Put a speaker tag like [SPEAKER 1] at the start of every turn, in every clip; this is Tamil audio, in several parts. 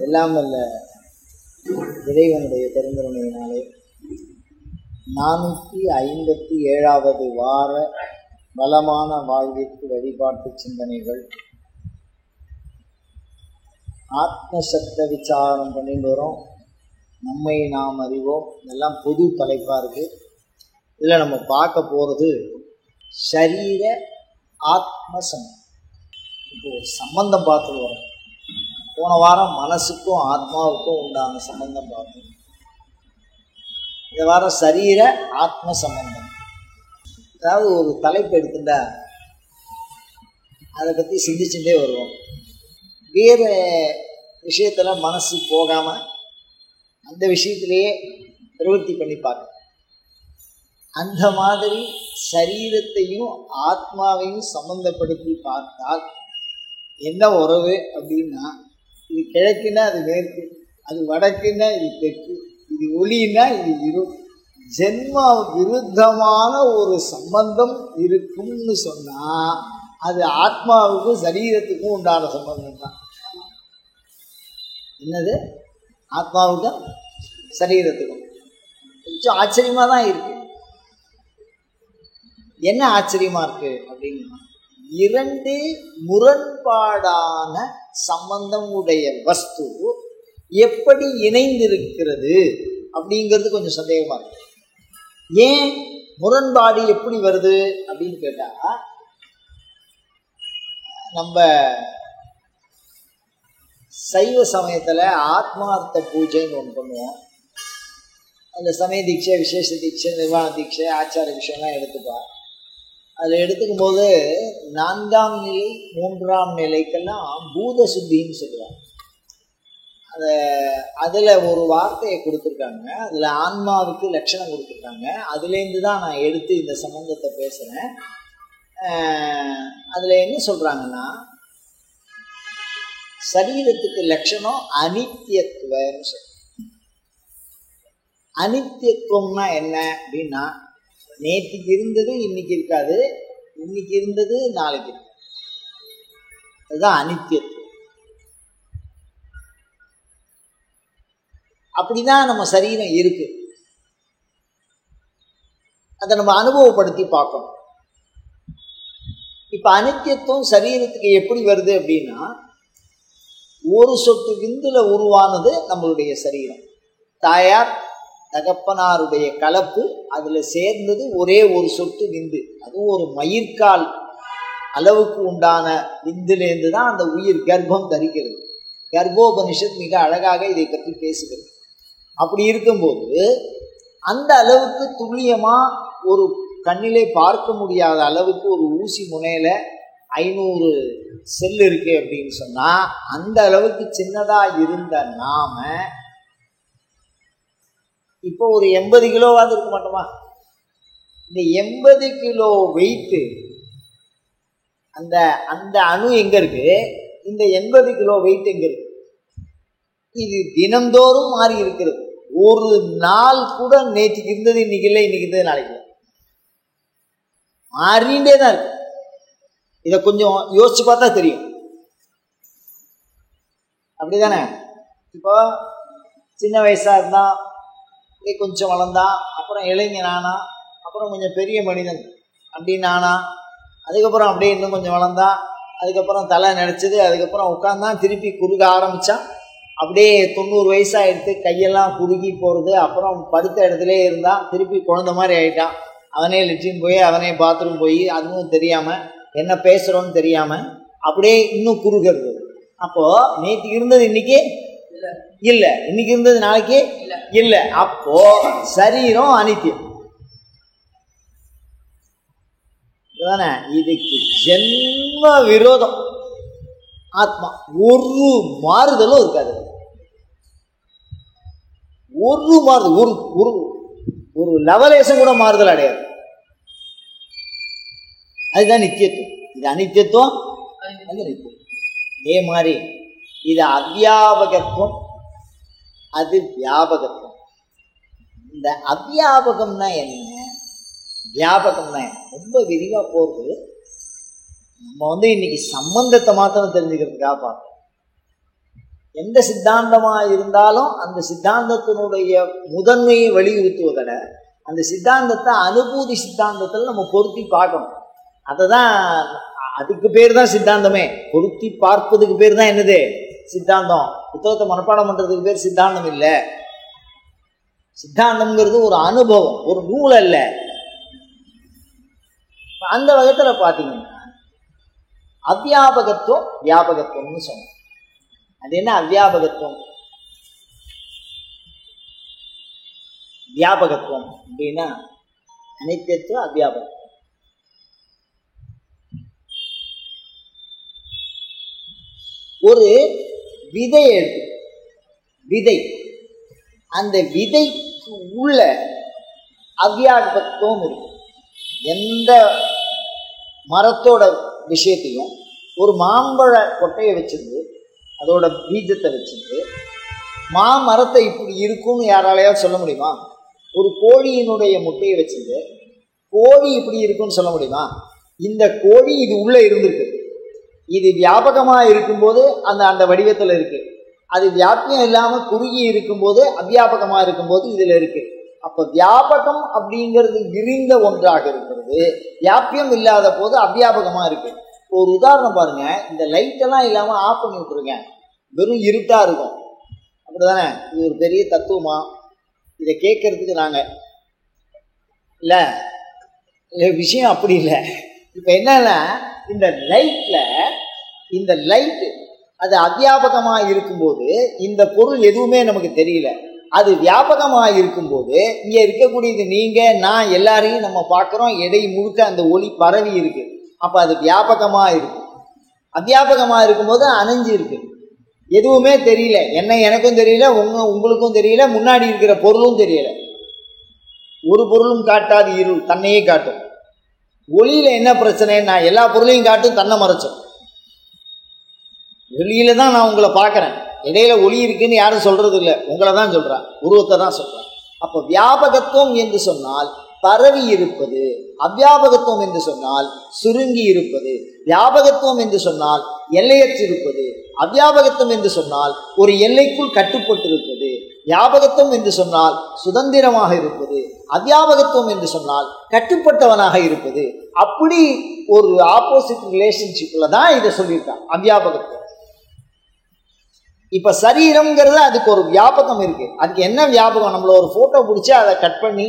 [SPEAKER 1] எல்லாம் வல்ல இறைவனுடைய பெருங்கருணையினாலே 457வது வார வளமான வாழ்விற்கு வழிபாட்டு சிந்தனைகள் ஆத்மசப்த விசாரம் பண்ணிட்டு வரோம். நம்மை நாம் அறிவோம், இதெல்லாம் பொது தலைப்பாக இருக்குது. இதில் நம்ம பார்க்க போகிறது சரீர ஆத்ம சம்பந்தம். இப்போ ஒரு சம்பந்தம் பார்த்துட்டு வரோம். போன வாரம் மனசுக்கும் ஆத்மாவுக்கும் உண்டான சம்பந்தம் பார்த்தோம். இந்த வாரம் சரீர ஆத்ம சம்பந்தம். அதாவது ஒரு தலைப்பு எடுத்துட்டா அதை பற்றி சிந்திச்சுட்டே வருவோம். வேறு விஷயத்தில் மனசு போகாமல் அந்த விஷயத்திலேயே பிரவൃத்தி பண்ணி பார்க்கணும். அந்த மாதிரி சரீரத்தையும் ஆத்மாவையும் சம்பந்தப்படுத்தி பார்த்தால் என்ன உறவு அப்படின்னா, இது கிழக்குன்னா அது மேற்கு, அது வடக்குன்னா இது தெற்கு, இது ஒளின்னா இது இருள். ஜென்ம விருத்தமான ஒரு சம்பந்தம் இருக்கும்னு சொன்னால் அது ஆத்மாவுக்கும் சரீரத்துக்கும் உண்டான சம்பந்தம் தான். என்னது? ஆத்மாவுக்கும் சரீரத்துக்கும். கொஞ்சம் ஆச்சரியமாக தான் இருக்கு. என்ன ஆச்சரியமா இருக்கு அப்படின்னா, இரண்டு முரண்பாடான சம்பந்தம் உடைய வஸ்து எப்படி இணைந்திருக்கிறது அப்படிங்கிறது கொஞ்சம் சந்தேகமா இருக்கு. ஏன் முரண்பாடு எப்படி வருது அப்படின்னு கேட்டா, நம்ம சைவ சமயத்தில் ஆத்மார்த்த பூஜைன்னு ஒன்று பண்ணுவோம். அந்த சமய தீட்சை, விசேஷ தீட்சை, நிர்வாண தீட்சை, ஆச்சார விஷயம்லாம் எடுத்துப்பா. அதில் எடுத்துக்கும் போது 4ஆம் நிலை 3ஆம் நிலைக்கெல்லாம் பூத சுத்தின்னு சொல்லுவாங்க. அதில் ஒரு வார்த்தையை கொடுத்துருக்காங்க. அதில் ஆன்மாவுக்கு லட்சணம் கொடுத்துருக்காங்க. அதுலேருந்து தான் நான் எடுத்து இந்த சம்பந்தத்தை பேசுகிறேன். அதில் என்ன சொல்கிறாங்கன்னா, சரீரத்துக்கு லட்சணம் அனித்தியத்துவம்னு சொல்றாங்க. அனித்தியத்துவம்னா என்ன அப்படின்னா, நேற்றுக்கு இருந்தது இன்னைக்கு இருக்காது, இன்னைக்கு இருந்தது நாளைக்கு இருக்காது. அதுதான் அனித்தியத்துவம். அப்படிதான் நம்ம சரீரம் இருக்கு. அதை நம்ம அனுபவப்படுத்தி பார்க்கணும். இப்ப அனித்தியத்துவம் சரீரத்துக்கு எப்படி வருது அப்படின்னா, ஒரு சொட்டு விந்துல உருவானது நம்மளுடைய சரீரம். தாயார் தகப்பனாருடைய கலப்பு, அதுல சேர்ந்தது ஒரே ஒரு சொட்டு விந்து. அதுவும் ஒரு மயிர்கால் அளவுக்கு உண்டான விந்துலேருந்து தான் அந்த உயிர் கர்ப்பம் தரிக்கிறது. கர்ப்போபனிஷத் மிக அழகாக இதை பற்றி பேசுகிறது. அப்படி இருக்கும்போது அந்த அளவுக்கு துல்லியமா ஒரு கண்ணிலே பார்க்க முடியாத அளவுக்கு ஒரு ஊசி முனையில 500 செல் இருக்கு அப்படின்னு சொன்னா, அந்த அளவுக்கு சின்னதா இருந்த நாம இப்போ ஒரு 80 கிலோவாவது இருக்க மாட்டோமா? இந்த 80 கிலோ வெயிட்டு அந்த அந்த அணு எங்க இருக்கு? இந்த 80 கிலோ வெயிட் எங்க இருக்கு? இது தினந்தோறும் மாறி இருக்கிறது. ஒரு நாள் கூட நேற்றுக்கு இருந்தது இன்னைக்கு இல்லை, இன்னைக்கு இருந்தது நாளைக்கு இல்லை, மாறிண்டே தான் இருக்கு. இதை கொஞ்சம் யோசிச்சு பார்த்தா தெரியும். அப்படிதானே? இப்போ சின்ன வயசா இருந்தா கொஞ்சம் வளர்ந்தா, அப்புறம் இளைஞனானா, அப்புறம் கொஞ்சம் பெரிய மனிதன் அப்படின்னு ஆனா, அதுக்கப்புறம் அப்படியே இன்னும் கொஞ்சம் வளர்ந்தா, அதுக்கப்புறம் தலை நினைச்சது, அதுக்கப்புறம் உட்காந்தான் திருப்பி குறுக ஆரம்பிச்சான். அப்படியே 90 வயசாகிடுத்து, கையெல்லாம் குறுகி போகிறது. அப்புறம் படுத்த இடத்துலே இருந்தான், திருப்பி குழந்தை மாதிரி ஆகிட்டான். அவனே லெட்ரின் போய், அவனே பாத்ரூம் போய், அதுவும் தெரியாமல், என்ன பேசுகிறோன்னு தெரியாமல் அப்படியே இன்னும் குறுகிறது. அப்போது நேற்று இருந்தது இன்னைக்கு இல்லை, இன்னைக்கு இருந்தது நாளைக்கு இல்லை. அப்போ சரீரம் அனித்தியம் தானே? இதுக்கு ஜென்ம விரோதம் ஆத்மா. ஒரு மாறுதலும் இருக்காது. ஒரு மாறுதல், ஒரு லெவலேசம் கூட மாறுதல் அடையாது. அதுதான் நித்தியத்துவம். இது அனித்தியத்துவம், அது நித்தியம். அதே மாதிரி இது அவ்யாபகத்துவம், அது வியாபகத்துவம். இந்த அவ்யாபகம்னா என்ன, வியாபகம்னா என்ன, ரொம்ப விரிவாக போகிறது. நம்ம இன்னைக்கு சம்பந்தத்தை மாத்திரம் தெரிஞ்சுக்கிறதுக்காக பார்ப்போம். எந்த சித்தாந்தமாக இருந்தாலும் அந்த சித்தாந்தத்தினுடைய முதன்மையை வலியுறுத்துவதில் அந்த சித்தாந்தத்தை அனுபூதி சித்தாந்தத்தில் நம்ம பொருத்தி பார்க்கணும். அதை தான், அதுக்கு பேர் தான் சித்தாந்தமே. பொருத்தி பார்ப்பதுக்கு பேர் தான் என்னது? சித்தாந்தம். புத்தகத்தை மனப்பாடம் பண்ணுறதுக்கு பேர் சித்தாந்தம் இல்லை. சித்தாந்தம்ங்கிறது ஒரு அனுபவம், ஒரு நூல் அல்ல. அந்த வகையில் பார்த்தீங்கன்னா அவ்வியாபகத்துவம் வியாபகத்துவம்னு சொன்னோம். அது என்ன அவ்வியாபகத்துவம்? வியாபகத்துவம் அப்படின்னா அனைத்தியத்துவம், அவ்வியாபகத்துவம். ஒரு விதை எடுத்து, விதை, அந்த விதைக்கு உள்ள அவ்வியாபகத்துவம் இருக்கு. எந்த மரத்தோட விஷயத்தையும் ஒரு மாம்பழ கொட்டையை வச்சிருந்து அதோட பீஜத்தை வச்சிருந்து மாமரத்தை இப்படி இருக்கும்னு யாராலையாவது சொல்ல முடியுமா? ஒரு கோழியினுடைய முட்டையை வச்சிருந்து கோழி இப்படி இருக்கும்னு சொல்ல முடியுமா? இந்த கோழி இது உள்ளே இருந்திருக்கு, இது வியாபகமாக இருக்கும்போது அந்த வடிவத்தில் இருக்கு. அது வியாபியம் இல்லாமல் குறுகி இருக்கும்போது அவ்வியாபகமாக இருக்கும்போது இதில் இருக்கு. அப்போ வியாபகம் அப்படிங்கிறது விரிந்த ஒன்றாக இருக்கிறது, வியாபியம் இல்லாத போது அவ்வியாபகமாக இருக்கு. ஒரு உதாரணம் பாருங்க, இந்த லைட்டெல்லாம் இல்லாமல் ஆஃப் பண்ணி விட்டுருங்க, வெறும் இருட்டாக இருக்கும். அப்படி தானே? இது ஒரு பெரிய தத்துவமா? இதை கேட்கறதுக்கு நாங்கள் இல்லை, விஷயம் அப்படி இல்லை. இப்போ என்னன்னா, இந்த லைட்டு அது அவ்வியாபகமாக இருக்கும்போது இந்த பொருள் எதுவுமே நமக்கு தெரியல. அது வியாபகமாக இருக்கும்போது இங்கே இருக்கக்கூடியது நீங்கள் நான் எல்லாரையும் நம்ம பார்க்குறோம், எடை முழுக்க அந்த ஒளி பரவி இருக்கு. அப்போ அது வியாபகமாக இருக்கு. அவ்வியாபகமாக இருக்கும்போது அணைஞ்சு இருக்கு, எதுவுமே தெரியல. எனக்கும் தெரியல, உங்களுக்கும் தெரியல, முன்னாடி இருக்கிற பொருளும் தெரியல. ஒரு பொருளும் காட்டாது இருள், தன்னையே காட்டும். ஒளியில் என்ன பிரச்சனை? நான் எல்லா பொருளையும் காட்டும், தன்னை மறைச்சோம். வெளியில தான் நான் உங்களை பார்க்குறேன், இடையில ஒளி இருக்குன்னு யாரும் சொல்றது இல்லை, உங்களை தான் சொல்கிறேன், உருவத்தை தான் சொல்கிறேன். அப்போ வியாபகத்துவம் என்று சொன்னால் பரவி இருப்பது, அவ்வியாபகத்துவம் என்று சொன்னால் சுருங்கி இருப்பது, வியாபகத்துவம் என்று சொன்னால் எல்லையற்றிருப்பது, அவ்வியாபகத்துவம் என்று சொன்னால் ஒரு எல்லைக்குள் கட்டுப்பட்டிருப்பது, வியாபகத்துவம் என்று சொன்னால் சுதந்திரமாக இருப்பது, அவ்வியாபகத்துவம் என்று சொன்னால் கட்டுப்பட்டவனாக இருப்பது. அப்படி ஒரு ஆப்போசிட் ரிலேஷன்ஷிப்ல தான் இதை சொல்லியிருக்கான் அவ்வியாபகத்துவம். இப்ப சரீரம்ங்கிறது அதுக்கு ஒரு வியாபகம் இருக்கு. அதுக்கு என்ன வியாபகம்? நம்மள ஒரு போட்டோ பிடிச்சி அதை கட் பண்ணி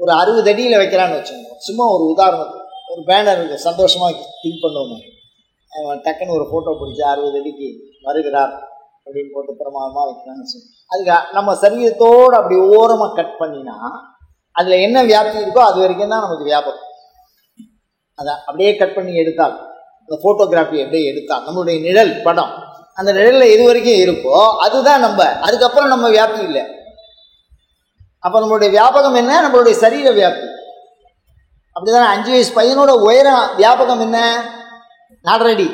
[SPEAKER 1] ஒரு 60 அடியில் வைக்கிறான்னு வச்சுக்கோங்க. சும்மா ஒரு உதாரணத்துக்கு, ஒரு பேனர் இருக்கு, சந்தோஷமா திங்க் பண்ணுவோமே, டக்குன்னு ஒரு போட்டோ பிடிச்சி 60 அடிக்கு வருகிறார் அப்படின்னு போட்டு பிரமாதமாக வைக்கிறான்னு வச்சுக்கோங்க. அதுக்கு நம்ம சரீரத்தோடு அப்படி ஓரமாக கட் பண்ணினா அதுல என்ன வியாப்தி இருக்கோ அது வரைக்கும் தான் நமக்கு வியாபகம். அதை அப்படியே கட் பண்ணி எடுத்தால், இந்த போட்டோகிராஃபி அப்படியே எடுத்தால் நம்மளுடைய நிழல் படம் அந்த நிழல்ல எது வரைக்கும் இருக்கோ அதுதான் நம்ம, அதுக்கப்புறம் நம்ம வியாப்தி இல்லை. அப்ப நம்மளுடைய வியாபகம் என்ன? நம்மளுடைய சரீர வியாப்தி. அப்படிதான் 5 வயசு பையனோட உயரம் வியாபகம் என்ன? 4 அடி.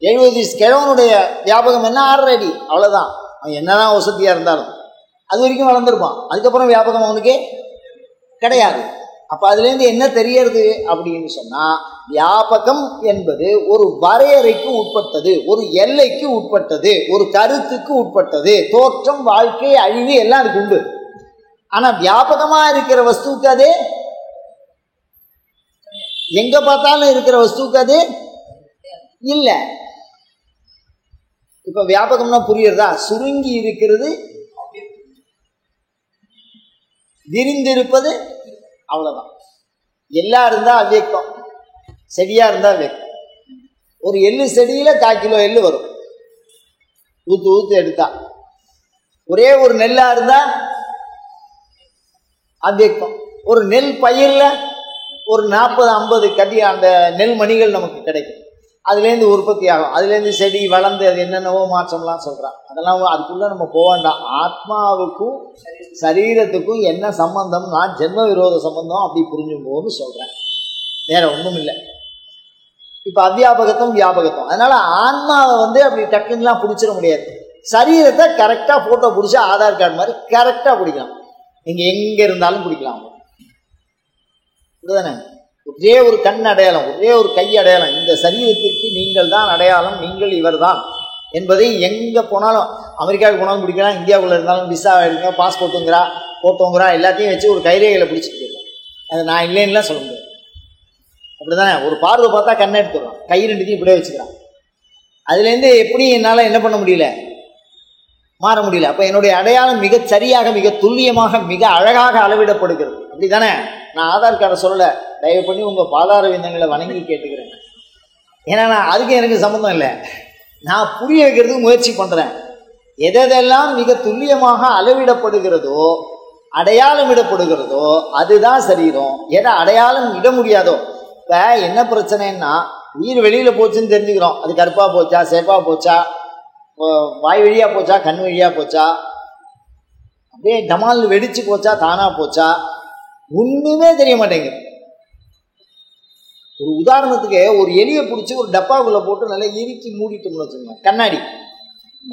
[SPEAKER 1] 70 வயசு கிழவனுடைய வியாபகம் என்ன? 6 அடி. அவ்வளவுதான். அவன் என்னதான் வசதியா இருந்தாலும் அது வரைக்கும் வளர்ந்துருப்பான். அதுக்கப்புறம் வியாபகம் அவனுக்கு கிடையாது. அப்ப அதுலேருந்து என்ன தெரியறது அப்படின்னு சொன்னா, வியாபகம் என்பது ஒரு வரையறைக்கு உட்பட்டது, ஒரு எல்லைக்கு உட்பட்டது, ஒரு கருத்துக்கு உட்பட்டது. தோற்றம், வாழ்க்கை, அழிவு எல்லாம் அதுக்கு உண்டு. ஆனா வியாபகமா இருக்கிற வஸ்துக்கு அது, எங்க பார்த்தாலும் இருக்கிற வஸ்துக்கு அது இல்லை. இப்ப வியாபகம்னா புரியுறதா? சுருங்கி இருக்கிறது, விரிந்திருப்பது, அவ்வளவுதான். எல்லா இருந்தா அவ்வியக்தம், செடியா இருந்தா வியக்தம். ஒரு எள்ளு செடியில 1/4 கிலோ எள்ளு வரும், ஊத்து எடுத்தா. ஒரே ஒரு நெல்லா இருந்தா அவ்வியக்தம். ஒரு நெல் பயிர்ல ஒரு 40-50 கட்டி அந்த நெல் மணிகள் நமக்கு கிடைக்கும், அதுலேருந்து உற்பத்தி ஆகும், அதுலேருந்து செடி வளர்ந்து அது என்னென்னவோ மாற்றம்லாம் சொல்றான். அதெல்லாம் அதுக்குள்ள நம்ம போக வேண்டாம். ஆத்மாவுக்கும் சரீரத்துக்கும் என்ன சம்பந்தம்? நான் ஜென்ம விரோத சம்பந்தம் அப்படி புரிஞ்சும் போது சொல்றேன், வேற ஒன்றும் இல்லை. இப்ப அவ்வியாபகத்துவம் வியாபகத்துவம். அதனால ஆன்மாவை அப்படி டக்குன்னுலாம் பிடிச்சிட முடியாது. சரீரத்தை கரெக்டா போட்டோ பிடிச்சி ஆதார் கார்டு மாதிரி கரெக்டா பிடிக்கலாம், நீங்க எங்க இருந்தாலும் பிடிக்கலாம். இதுதானே? ஒரே ஒரு கண் அடையாளம், ஒரே ஒரு கை அடையாளம், இந்த சரீரத்திற்கு நீங்கள் தான் அடையாளம், நீங்கள் இவர் தான் என்பதை எங்கே போனாலும், அமெரிக்காவுக்கு போனாலும் பிடிக்கலாம், இந்தியாவுக்குள்ளே இருந்தாலும் விசா எடுங்க, பாஸ்போர்ட்டுங்கிறா, போட்டோங்கிறா, எல்லாத்தையும் வச்சு ஒரு கைரேகையில் பிடிச்சிட்டு போயிடலாம். அது நான் இல்லைன்னுலாம் சொல்ல முடியாது. அப்படி தானே, ஒரு பார்வை பார்த்தா கண்ணை எடுத்துடுறான், கை ரெண்டுத்தையும் இப்படியே வச்சுக்கிறான். அதுலேருந்து எப்படி என்னால் என்ன பண்ண முடியல, மாற முடியல. அப்போ என்னுடைய அடையாளம் மிக சரியாக, மிக துல்லியமாக, மிக அழகாக அளவிடப்படுகிறது. அப்படி தானே? நான் ஆதார் கார்டை சொல்லலை, தயவு பண்ணி உங்கள் பாதார விந்தங்களை வணங்கி கேட்டுக்கிறேன். ஏன்னா நான் அதுக்கு எனக்கு சம்மந்தம் இல்லை. நான் புரிய வைக்கிறதுக்கு முயற்சி பண்ணுறேன். எதெல்லாம் மிக துல்லியமாக அளவிடப்படுகிறதோ, அடையாளம் இடப்படுகிறதோ அதுதான் சரீரம். எதை அடையாளம் இட முடியாதோ, இப்போ என்ன பிரச்சனைன்னா, உயிர் வெளியில் போச்சுன்னு தெரிஞ்சுக்கிறோம். அது கருப்பாக போச்சா, சேப்பாக போச்சா, வாய் வழியாக போச்சா, கண் வழியாக போச்சா, அப்படியே டமால் வெடிச்சு போச்சா, தானாக போச்சா, ஒன்றுமே தெரிய மாட்டேங்குது. ஒரு உதாரணத்துக்கு, ஒரு எலியை பிடிச்சி ஒரு டப்பாக்குள்ளே போட்டு நல்லா இறுக்கி மூடிட்டோம்னு வச்சுக்கோங்க,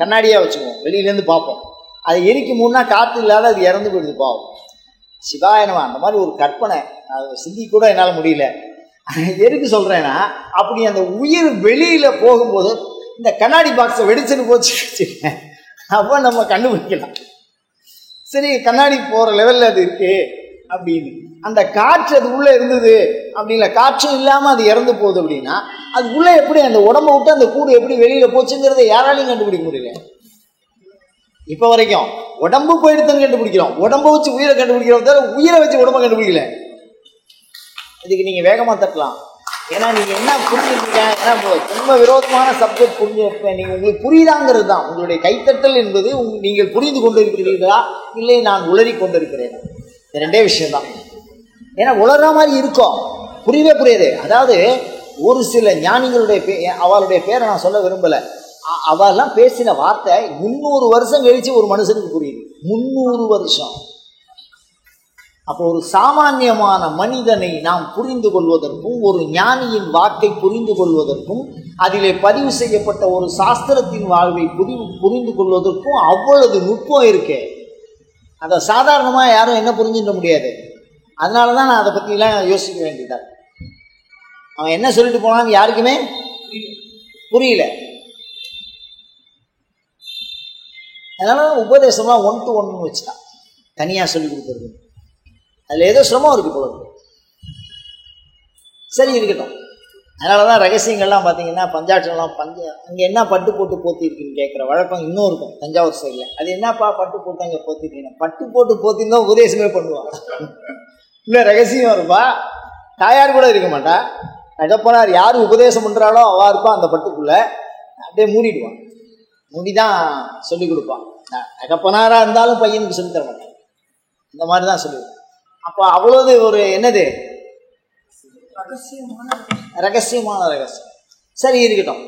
[SPEAKER 1] கண்ணாடியாக வச்சுக்குவோம், வெளியிலேருந்து பார்ப்போம். அதை எரிக்கி மூடினா காற்று இல்லாத அது இறந்து போயிடுது பாவம். சிவாயனமா அந்த மாதிரி ஒரு கற்பனை அது சிந்தி கூட என்னால் முடியல. எதுக்கு சொல்கிறேன்னா, அப்படி அந்த உயிர் வெளியில் போகும்போது இந்த கண்ணாடி பாக்ஸை வெடிச்சுன்னு போச்சு அப்போ நம்ம கண்டுபிடிக்கலாம், சரி கண்ணாடி போகிற லெவலில் அது இருக்குது அப்படின்னு. அந்த காற்று அது உள்ளே இருந்தது அப்படின்னா, காற்றும் இல்லாமல் அது இறந்து போகுது அப்படின்னா, அது உள்ளே எப்படி அந்த உடம்பை விட்டு அந்த கூடு எப்படி வெளியில் போச்சுங்கிறத யாராலையும் கண்டுபிடிக்க முடியல. இப்போ வரைக்கும் உடம்பு போயிடுதுன்னு கண்டுபிடிக்கிறோம், உடம்பை வச்சு உயிரை கண்டுபிடிக்கிறோம், தவிர உயிரை வச்சு உடம்பை கண்டுபிடிக்கல. இதுக்கு நீங்கள் வேகமாக தட்டலாம். ஏன்னா நீங்கள் என்ன புரிஞ்சுருக்கீங்க, ஏன்னா ரொம்ப விரோதமான சப்ஜெக்ட் புரிஞ்சு நீங்கள் உங்களுக்கு புரியுதாங்கிறது தான் உங்களுடைய கைத்தட்டல் என்பது. நீங்கள் புரிந்து கொண்டு இருக்கிறீர்களா, இல்லை நான் உளறி கொண்டு இருக்கிறேன், ரெண்டே விஷயம்தான். ஏன்னா உளற மாதிரி இருக்கும், புரியவே புரியுது. அதாவது ஒரு சில ஞானிகளுடைய அவளுடைய பேரை நான் சொல்ல விரும்பலை, அவெல்லாம் பேசின வார்த்தை 300 வருஷம் கழிச்சு ஒரு மனுஷனுக்கு புரியுது. 300 வருஷம். அப்போ ஒரு சாமானியமான மனிதனை நாம் புரிந்து கொள்வதற்கும், ஒரு ஞானியின் வாக்கை புரிந்து கொள்வதற்கும், அதிலே பதிவு செய்யப்பட்ட ஒரு சாஸ்திரத்தின் வாழ்வை புரிந்து கொள்வதற்கும் அவ்வளவு நுட்பம் இருக்கு. அதை சாதாரணமாக யாரும் என்ன புரிஞ்சுக்க முடியாது. அதனால தான் நான் அதை பற்றிலாம் யோசிக்க வேண்டியதாக. அவன் என்ன சொல்லிட்டு போனான்னு யாருக்குமே புரியல. அதனால உபதேசம்லாம் 1 to 1 வச்சுட்டான், தனியாக சொல்லி கொடுக்குறது. அதில் ஏதோ சிரமம் இருக்குது போல. சரி இருக்கட்டும். அதனால தான் ரகசியங்கள்லாம் பார்த்தீங்கன்னா பஞ்சாட்சம்லாம் அங்கே என்ன பட்டு போட்டு போத்திருக்குன்னு கேட்குற வழக்கம் இன்னும் இருக்கும் தஞ்சாவூர் சைடில். அது என்னப்பா பட்டு போட்டு அங்கே போத்திருக்கீங்க, பட்டு போட்டு போத்திருந்தா உபதேசமே பண்ணுவான். இல்லை ரகசியம் இருப்பா, தாயார் கூட இருக்க மாட்டா, தகப்பனார் யார் உபதேசம் பண்ணுறாளோ அவள் இருப்பான் அந்த பட்டுக்குள்ளே, அப்படியே மூடிடுவான், மூடிதான் சொல்லிக் கொடுப்பான். தகப்பனாராக இருந்தாலும் பையனுக்கு சொல்லித்தர மாட்டான், இந்த மாதிரி தான் சொல்லுவேன். அப்போ அவ்வளவு ஒரு என்னது ரகசியமான ரகசியம். சரி இருக்கட்டும்.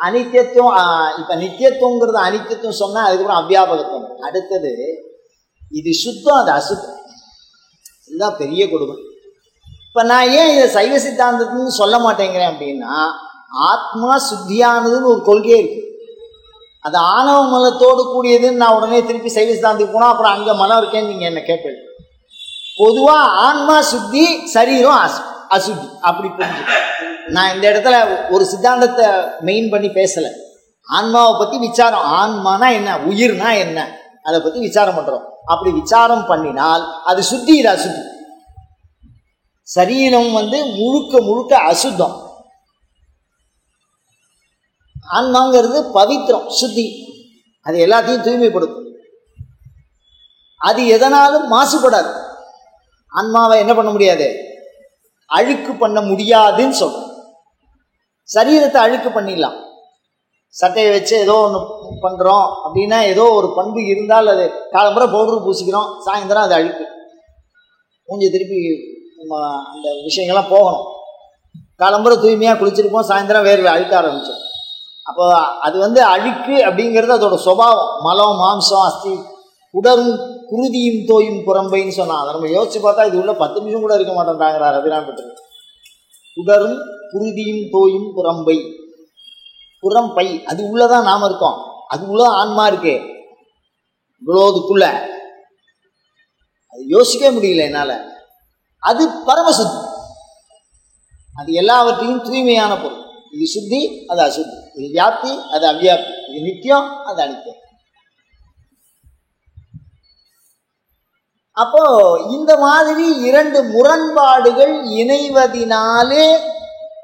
[SPEAKER 1] அனித்தியத்துவம், இப்போ நித்தியத்துவங்கிறது அனித்தியத்துவம் சொன்னால் அதுக்கப்புறம் அவ்வியாபகத்துவம். அடுத்தது இது சுத்தம், அது அசுத்தம். இதுதான் பெரிய கொடுமை. இப்போ நான் ஏன் இதை சைவ சித்தாந்தத்துன்னு சொல்ல மாட்டேங்கிறேன் அப்படின்னா, ஆத்மா சுத்தியானதுன்னு ஒரு கொள்கையே இருக்கு. அது ஆணவ மலத்தோடு கூடியதுன்னு நான் உடனே திருப்பி சைவ சித்தாந்தத்துக்கு போனால் அப்புறம் அங்கே மலம் இருக்கேன்னு நீங்கள் என்ன கேட்பீங்க. பொதுவாக ஆன்மா சுத்தி, சரீரம் அசுத்தி, அப்படி புரிஞ்சு. நான் இந்த இடத்துல ஒரு சித்தாந்தத்தை மெயின் பண்ணி பேசலை, ஆன்மாவை பற்றி விசாரம். ஆன்மானா என்ன, உயிர்னா என்ன, அதை பற்றி விசாரம் பண்ணுறோம். அப்படி விசாரம் பண்ணினால் அது சுத்தி, இது அசுத்தி. சரீரம் முழுக்க முழுக்க அசுத்தம், ஆன்மாங்கிறது பவித்திரம், சுத்தி, அது எல்லாத்தையும் தூய்மைப்படுத்தும். அது எதனாலும் மாசுபடாது. ஆன்மாவை என்ன பண்ண முடியாது, அழுக்கு பண்ண முடியாதுன்னு சொல்றேன். சரீரத்தை அழுக்கு பண்ணிடலாம். சட்டையை வச்சு ஏதோ ஒன்று பண்ணுறோம் அப்படின்னா, ஏதோ ஒரு பண்பு இருந்தால் அது காலம்புரை பவுடர் பூசிக்கிறோம், சாயந்தரம் அது அழுக்கு, மூஞ்சி திருப்பி அந்த விஷயங்கள்லாம் போகணும். காலம்புரை தூய்மையாக குளிச்சிருப்போம், சாயந்தரம் வேறு அழுக்க ஆரம்பிச்சோம். அப்போ அது அழுக்கு அப்படிங்கிறது அதோட சுபாவம். மலம், மாம்சம், அஸ்தி, உடலும் குருதியும் தோயும் புறம்பைன்னு சொன்னான். அதை நம்ம யோசிச்சு பார்த்தா இது உள்ள 10 நிமிஷம் கூட இருக்க மாட்டேன்றாங்கிறார் அபிராம் பெற்று. உடலும் குருதியும் தோயும் புறம்பை, புறம்பை அது உள்ளதான் நாம இருக்கோம், அது உள்ள ஆன்மா இருக்கு. இவ்வளோதுக்குள்ள அது யோசிக்கவே முடியல என்னால. அது பரமசுத்தி, அது எல்லாவற்றையும் தூய்மையான பொருள். இது சுத்தி, அது அசுத்தி. இது வியாப்தி, அது அவ்வியாப்தி. இது நித்தியம், அது அனித்தியம். அப்போ இந்த மாதிரி இரண்டு முரண்பாடுகள் இணைவதினாலே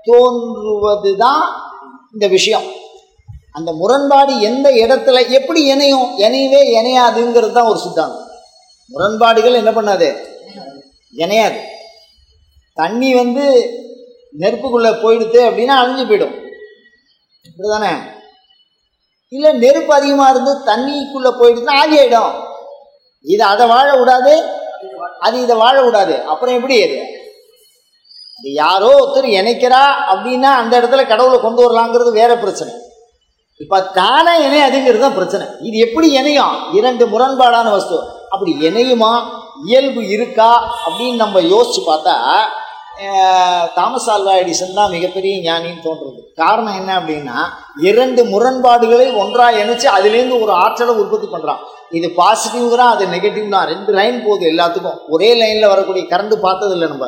[SPEAKER 1] தோன்றுவதுதான் இந்த விஷயம். அந்த முரண்பாடு எந்த இடத்துல எப்படி இணையும், இணையவே இணையாதுங்கிறது தான் ஒரு சித்தாந்தம். முரண்பாடுகள் என்ன பண்ணாது, இணையாது. தண்ணி நெருப்புக்குள்ள போயிடுது அப்படின்னா அழிஞ்சு போயிடும், இப்படிதானே? இல்லை நெருப்பு அதிகமாக இருந்து தண்ணிக்குள்ள போயிடுதுன்னா ஆகி ஆயிடும். இது அதை வாழ விடாது, அது இதை வாழ விடாது. அப்புறம் எப்படி அது யாரோ ஒருத்தர் இணைக்கிறா அப்படின்னா அந்த இடத்துல கடவுளை கொண்டு வரலாங்கிறது வேற பிரச்சனை. இப்ப தானே இணையாதுங்கிறது தான் பிரச்சனை. இது எப்படி இணையும்? இரண்டு முரண்பாடான வஸ்து அப்படி இணையுமா, இயல்பு இருக்கா அப்படின்னு நம்ம யோசிச்சு பார்த்தா தாமஸ் ஆல்வா எடிசன் தான் மிகப்பெரிய ஞானின்னு தோன்றுறது. காரணம் என்ன அப்படின்னா, இரண்டு முரண்பாடுகளை ஒன்றா இணைச்சு அதுலேருந்து ஒரு ஆற்றலை உற்பத்தி பண்ணுறான். இது பாசிட்டிவ்ங்கிறான், அது நெகட்டிவ் தான். ரெண்டு லைன் போகுது எல்லாத்துக்கும். ஒரே லைனில் வரக்கூடிய கரண்ட் பார்த்ததில்லை நம்ம.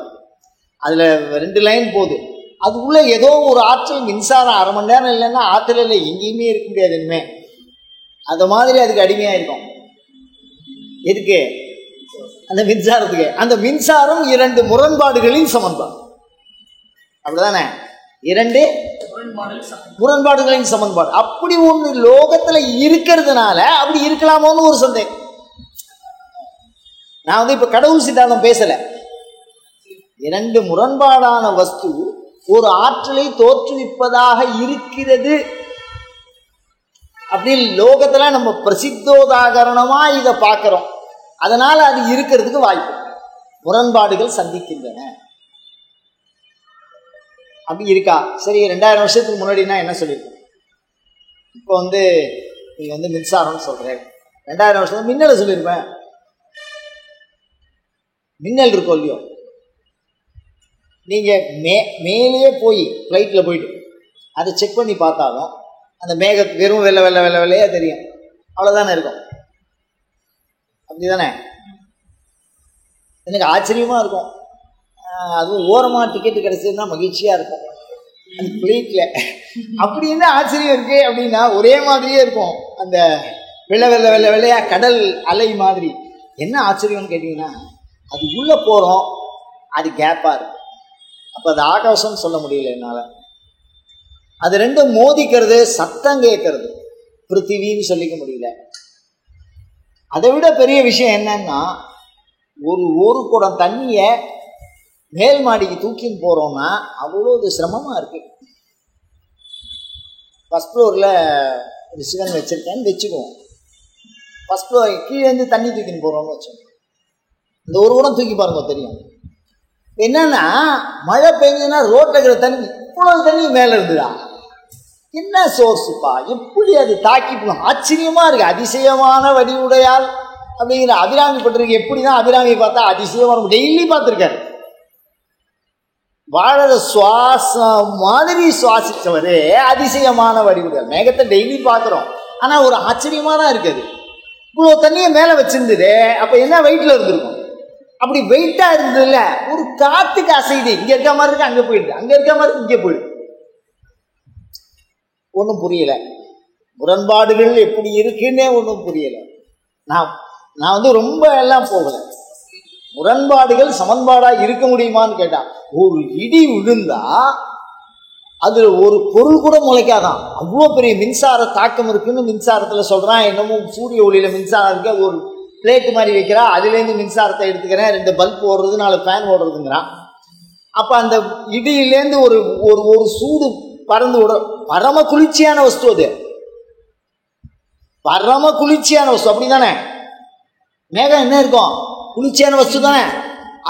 [SPEAKER 1] அதில் ரெண்டு லைன் போகுது. அதுக்குள்ளே ஏதோ ஒரு ஆற்றல், மின்சாரம் அரை மணி நேரம் இல்லைன்னா ஆற்றல் இல்லை, எங்கேயுமே இருக்க முடியாது இனிமே. அது மாதிரி அதுக்கு அடிமையாக இருக்கும். எதுக்கு? அந்த மின்சாரத்துக்கு. அந்த மின்சாரம் இரண்டு முரண்பாடுகளின் சமன்பாடு, அப்படிதானே? இரண்டு முரண்பாடுகளின் சமன்பாடு. அப்படி ஒன்று லோகத்துல இருக்கிறதுனால அப்படி இருக்கலாமோன்னு ஒரு சந்தேகம். நான் இப்ப கடவுள் சித்தாந்தம் பேசல. இரண்டு முரண்பாடான வஸ்து ஒரு ஆற்றலை தோற்றுவிப்பதாக இருக்கிறது அப்படி லோகத்துல நம்ம பிரசித்தோதாகரணமா இதை பார்க்கிறோம். அதனால அது இருக்கிறதுக்கு வாய்ப்பு. முரண்பாடுகள் சந்திக்கின்றன அப்படி இருக்கா? சரி, 2000 வருஷத்துக்கு முன்னாடினா என்ன சொல்லியிருக்கோம்? இப்போ நீங்க மின்சாரம்னு சொல்றேன். 2000 வருஷம் மின்னலை சொல்லியிருப்பேன். மின்னல் இருக்கோ இல்லையோ, நீங்க மேலேயே போய் ஃப்ளைட்ல போயிட்டு அதை செக் பண்ணி பார்த்தாலும் அந்த வெறும் வெள்ளை வெள்ளை வெள்ளை வெள்ளையா தெரியும். அவ்வளவுதானே இருக்கும். அப்படிதானே? எனக்கு ஆச்சரியமா இருக்கும். அதுவும் ஓரமாக டிக்கெட்டு கிடைச்சதுன்னா மகிழ்ச்சியா இருக்கும் அந்த ஃப்ளைட்ல. அப்படி என்ன ஆச்சரியம் இருக்கு அப்படின்னா, ஒரே மாதிரியே இருக்கும் அந்த வெள்ளை வெள்ளை வெள்ளை வெள்ளையா கடல் அலை மாதிரி. என்ன ஆச்சரியம்னு கேட்டீங்கன்னா, அது உள்ள போறோம், அது கேப்பா இருக்கு. அப்ப அது ஆகாசம்னு சொல்ல முடியல என்னால. அது ரெண்டும் மோதிக்கிறது, சத்தம் கேட்கறது, பிருத்திவின்னு சொல்லிக்க முடியல. அதை விட பெரிய விஷயம் என்னன்னா, ஒரு குடம் தண்ணிய மேல் மாடிக்கு தூக்கின்னு போறோம்னா அவ்வளவு சிரமமா இருக்கு. ஃபர்ஸ்ட் ஃப்ளோர்ல ஒரு சிவன் வச்சிருக்கேன்னு வச்சுக்குவோம். ஃபர்ஸ்ட் ஃப்ளோர் கீழே இருந்து தண்ணி தூக்கின்னு போறோம்னு வச்சோம். இந்த ஒரு குடம் தூக்கி பாருங்க தெரியும். என்னன்னா, மழை பெஞ்சதுன்னா ரோட்ல இருக்கிற தண்ணி இவ்வளவு தண்ணி மேல இருந்துடா. என்ன சோர்ஸுப்பா, எப்படி அது தாக்கி போகணும்? ஆச்சரியமா இருக்கு. அதிசயமான வடிவுடையால் அப்படிங்கிற அபிராமி பட்டிருக்கு. எப்படிதான் அபிராமி பார்த்தா அதிசயமான, டெய்லி பார்த்துருக்காரு. வாழற சுவாசம் மாதிரி சுவாசிச்சவரே அதிசயமான வடிவுடையால். மேகத்தை டெய்லி பார்க்குறோம், ஆனா ஒரு ஆச்சரியமா தான் இருக்குது. இவ்வளவு தண்ணியை மேல வச்சிருந்தது, அப்ப என்ன வெயிட்ல இருந்திருக்கும்? அப்படி வெயிட்டா இருந்தது இல்ல, ஒரு காத்துக்கு அசைது. இங்க இருக்க மாதிரி இருக்கு, அங்க போயிடுது, அங்க இருக்க மாதிரி இங்கே போயிடுது. ஒன்றும் புரியல. முரண்பாடுகள் எப்படி இருக்குன்னே ஒன்றும் புரியல. நான் ரொம்ப எல்லாம் போகல. முரண்பாடுகள் சமன்பாடா இருக்க முடியுமான்னு கேட்டா, ஒரு இடி விழுந்தா அதுல ஒரு பொருள் கூட முளைக்காதான். அவ்வளோ பெரிய மின்சார தாக்கம் இருக்குன்னு மின்சாரத்துல சொல்றான். என்னமோ சூரிய ஒளியில மின்சாரம் இருக்கு, அது ஒரு பிளேட்டு மாதிரி வைக்கிறா, அதுலேருந்து மின்சாரத்தை எடுத்துக்கிறேன், 2 பல்ப் ஓடுறது, 4 ஃபேன் ஓடுறதுங்கிறான். அப்ப அந்த இடியிலேருந்து ஒரு ஒரு சூடு பறந்து விட. பரம குளிர்ச்சியான வஸ்து அது, பரம குளிர்ச்சியான வஸ்து. அப்படிதானே? மேகம் என்ன இருக்கும்? குளிர்ச்சியான வஸ்து தானே.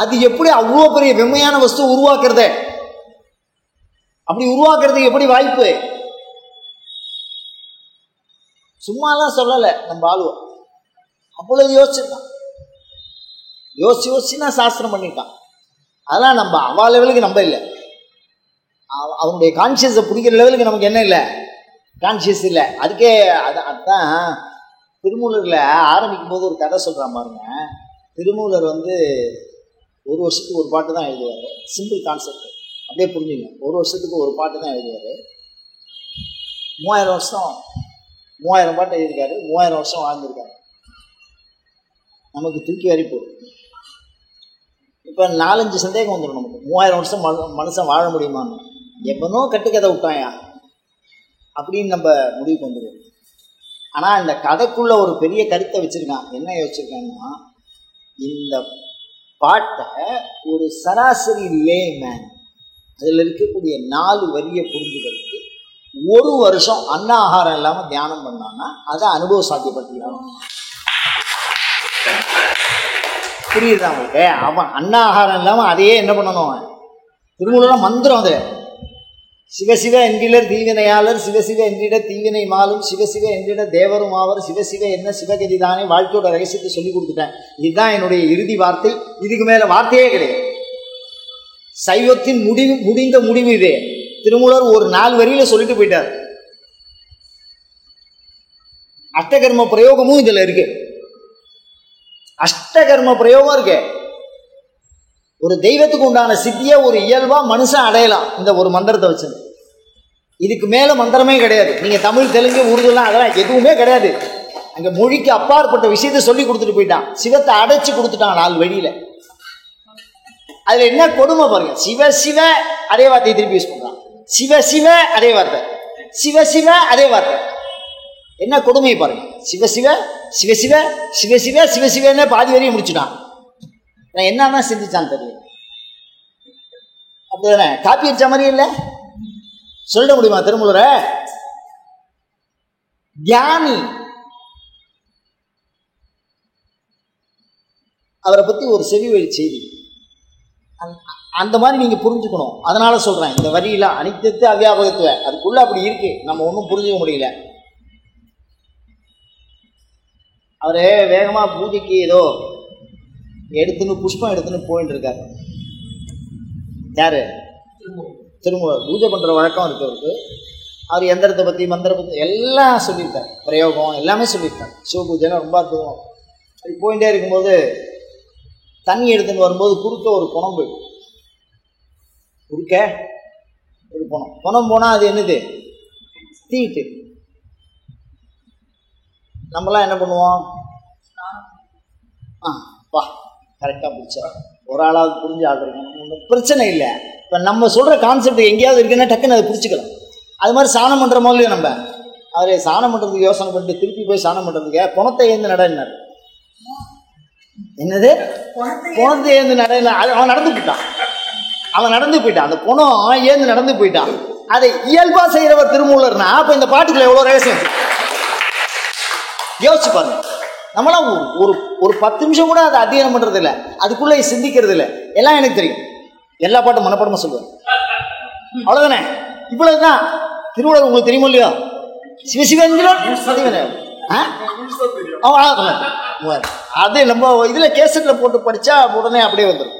[SPEAKER 1] அது எப்படி அவ்வளோ பெரிய வெம்மையான வஸ்து உருவாக்குறது? அப்படி உருவாக்குறதுக்கு எப்படி வாய்ப்பு? சும்மாலாம் சொல்லலை நம்ம ஆளுவ. அவ்வளவு யோசிச்சுட்டான். யோசிச்சுன்னா சாஸ்திரம் பண்ணிட்டான். அதெல்லாம் நம்ம அவா லெவலுக்கு நம்ம இல்லை. அவனுடைய கான்சியஸை பிடிக்கிற லெவலுக்கு நமக்கு என்ன இல்லை, கான்சியஸ் இல்லை. அதுக்கே அதுதான் திருமூலர்ல ஆரம்பிக்கும் போது ஒரு கதை சொல்றான் பாருங்க. திருமூலர் 1 வருஷத்துக்கு ஒரு பாட்டு தான் எழுதுவார். சிம்பிள் கான்செப்ட், அப்படியே புரிஞ்சுங்க. 1 வருஷத்துக்கு ஒரு பாட்டு தான் எழுதுவார். 3000 வருஷம் 3000 பாட்டு எழுதியிருக்காரு, 3000 வருஷம் வாழ்ந்திருக்காரு. நமக்கு தூக்கி வரி போடும். இப்போ 4-5 சந்தேகம் வந்துடும் நமக்கு. 3000 வருஷம் மனுஷன் வாழ முடியுமான்னு. எப்பனோ கட்டுக்கதை விட்டாயா அப்படின்னு நம்ம முடிவுக்கு வந்துடுவோம். ஆனால் இந்த கதைக்குள்ள ஒரு பெரிய கருத்தை வச்சிருக்கான். என்ன யோசிச்சிருக்காங்கன்னா, இந்த பாட்டை ஒரு சராசரி லேமேன் அதில் இருக்கக்கூடிய 4 வரியை புரிஞ்சுக்கிறதுக்கு 1 வருஷம் அன்ன ஆகாரம் இல்லாமல் தியானம் பண்ணான்னா அதை அனுபவ சாத்தியப்படுத்திக்கலாம். புரியுது அவங்களுக்கு? அவன் அன்ன ஆகாரம் இல்லாமல் அதையே என்ன பண்ணணும்? திருமூலர் மந்திரம் அது. சிவசிவ என்கிலர் தீவினையாளர், சிவசிவ என்றிட தீவினை மாலும், சிவசிவ என்றிட தேவரும் ஆவர், சிவசிவ என்ன சிவகதி தானே. வாழ்க்கையோட ரகசியத்தை சொல்லி கொடுத்துட்டேன். இதுதான் என்னுடைய இறுதி வார்த்தை. இதுக்கு மேல வார்த்தையே கிடையாது. சைவத்தின் முடிந்த முடிவு இதே. திருமூலர் ஒரு 4 வரியில சொல்லிட்டு போயிட்டார். அஷ்டகர்ம பிரயோகமும் இதுல இருக்கு. அஷ்டகர்ம பிரயோகம் இருக்கு. ஒரு தெய்வத்துக்கு உண்டான சித்தியை ஒரு இயல்பா மனுஷன் அடையலாம் இந்த ஒரு மந்திரத்தை வச்சு. இதுக்கு மேல மந்திரமே கிடையாது. நீங்க தமிழ், தெலுங்கு, உருதுலாம் அதெல்லாம் எதுவுமே கிடையாது. அங்க மொழிக்கு அப்பாற்பட்ட விஷயத்தை சொல்லி கொடுத்துட்டு போயிட்டான். சிவத்தை அடைச்சு கொடுத்துட்டான் 4 வழியில. அதுல என்ன கொடுமை பாருங்க. சிவ சிவ அதே வார்த்தையை திருப்பி யூஸ் பண்றான். சிவ சிவ அதே வார்த்தை, சிவ சிவ அதே வார்த்தை. என்ன கொடுமை பாருங்க. சிவ சிவ சிவ சிவ சிவ சிவ சிவ சிவன்னு பாதி வரையும் முடிச்சுட்டான். நான் என்னன்னா சிந்திச்சான்னு தெரியல. அப்படிதானே? காப்பி அடிச்ச மாதிரி இல்லை சொல்ல முடியுமா திருமூலரை? தியானி. அவரை பத்தி ஒரு செவி வழி செய்தி அந்த மாதிரி நீங்க புரிஞ்சுக்கணும். அதனால சொல்றேன், இந்த வரியில அனித்தியத்தை அவ்வியாபகத்துவ அதுக்குள்ள அப்படி இருக்கு. நம்ம ஒன்றும் புரிஞ்சுக்க முடியல. அவரு வேகமா பூஜைக்கு ஏதோ எடுத்துன்னு புஷ்பம் எடுத்துன்னு போயிட்டு இருக்காரு. யாரு? திருமூலர். பூஜை பண்ற வழக்கம் இருக்கு அவருக்கு. அவர் எந்திரத்தை பத்தி மந்திர பத்தி எல்லாம் சொல்லியிருக்காரு. பிரயோகம் எல்லாமே சொல்லியிருக்காரு. சிவ பூஜைலாம் ரொம்ப அற்புதம். அது போயிட்டே இருக்கும்போது தண்ணி எடுத்துன்னு வரும்போது குறுக்க ஒரு குணம் போயிடும். குறுக்க ஒரு குணம் போனா அது என்னது? தீட்டு. நம்மளாம் என்ன பண்ணுவோம்? வா கரெக்டாக பிடிச்சா ஒரு ஆளாவது புரிஞ்சு ஆடுறோம், ஒன்றும் பிரச்சனை இல்லை. இப்போ நம்ம சொல்கிற கான்செப்ட் எங்கேயாவது இருக்குன்னா டக்குன்னு அதை பிடிச்சிக்கலாம். அது மாதிரி சாணம் பண்ணுற மாதிரியும் நம்ம அவரை சாணம் பண்ணுறதுக்கு யோசனை பண்ணிட்டு திருப்பி போய் சாணம் பண்ணுறதுக்கு குணத்தை ஏந்து நடனார். என்னது? குணத்தை ஏந்து நட. அவன் நடந்து போயிட்டான். அந்த குணம் ஏந்து நடந்து போயிட்டான். அதை இயல்பா செய்யறவர் திருமூலர்னா அப்ப இந்த பாட்டுக்குள்ள எவ்வளவு ரகசியம் யோசிச்சு பாருங்க. நம்மளாம் ஒரு 10 நிமிஷம் கூட அதை அத்தியனம் பண்றது இல்லை, அதுக்குள்ள சிந்திக்கிறது இல்லை. எல்லாம் எனக்கு தெரியும், எல்லா பாட்டும் மனப்படமா சொல்லுவேன், அவ்வளவுதானே. இவ்வளவுதான் திருமூலர். உங்களுக்கு தெரியுமோ இல்லையோ? சிவசிவன் அது நம்ம இதுல கேசட்ல போட்டு படிச்சா உடனே அப்படியே வந்துடும்.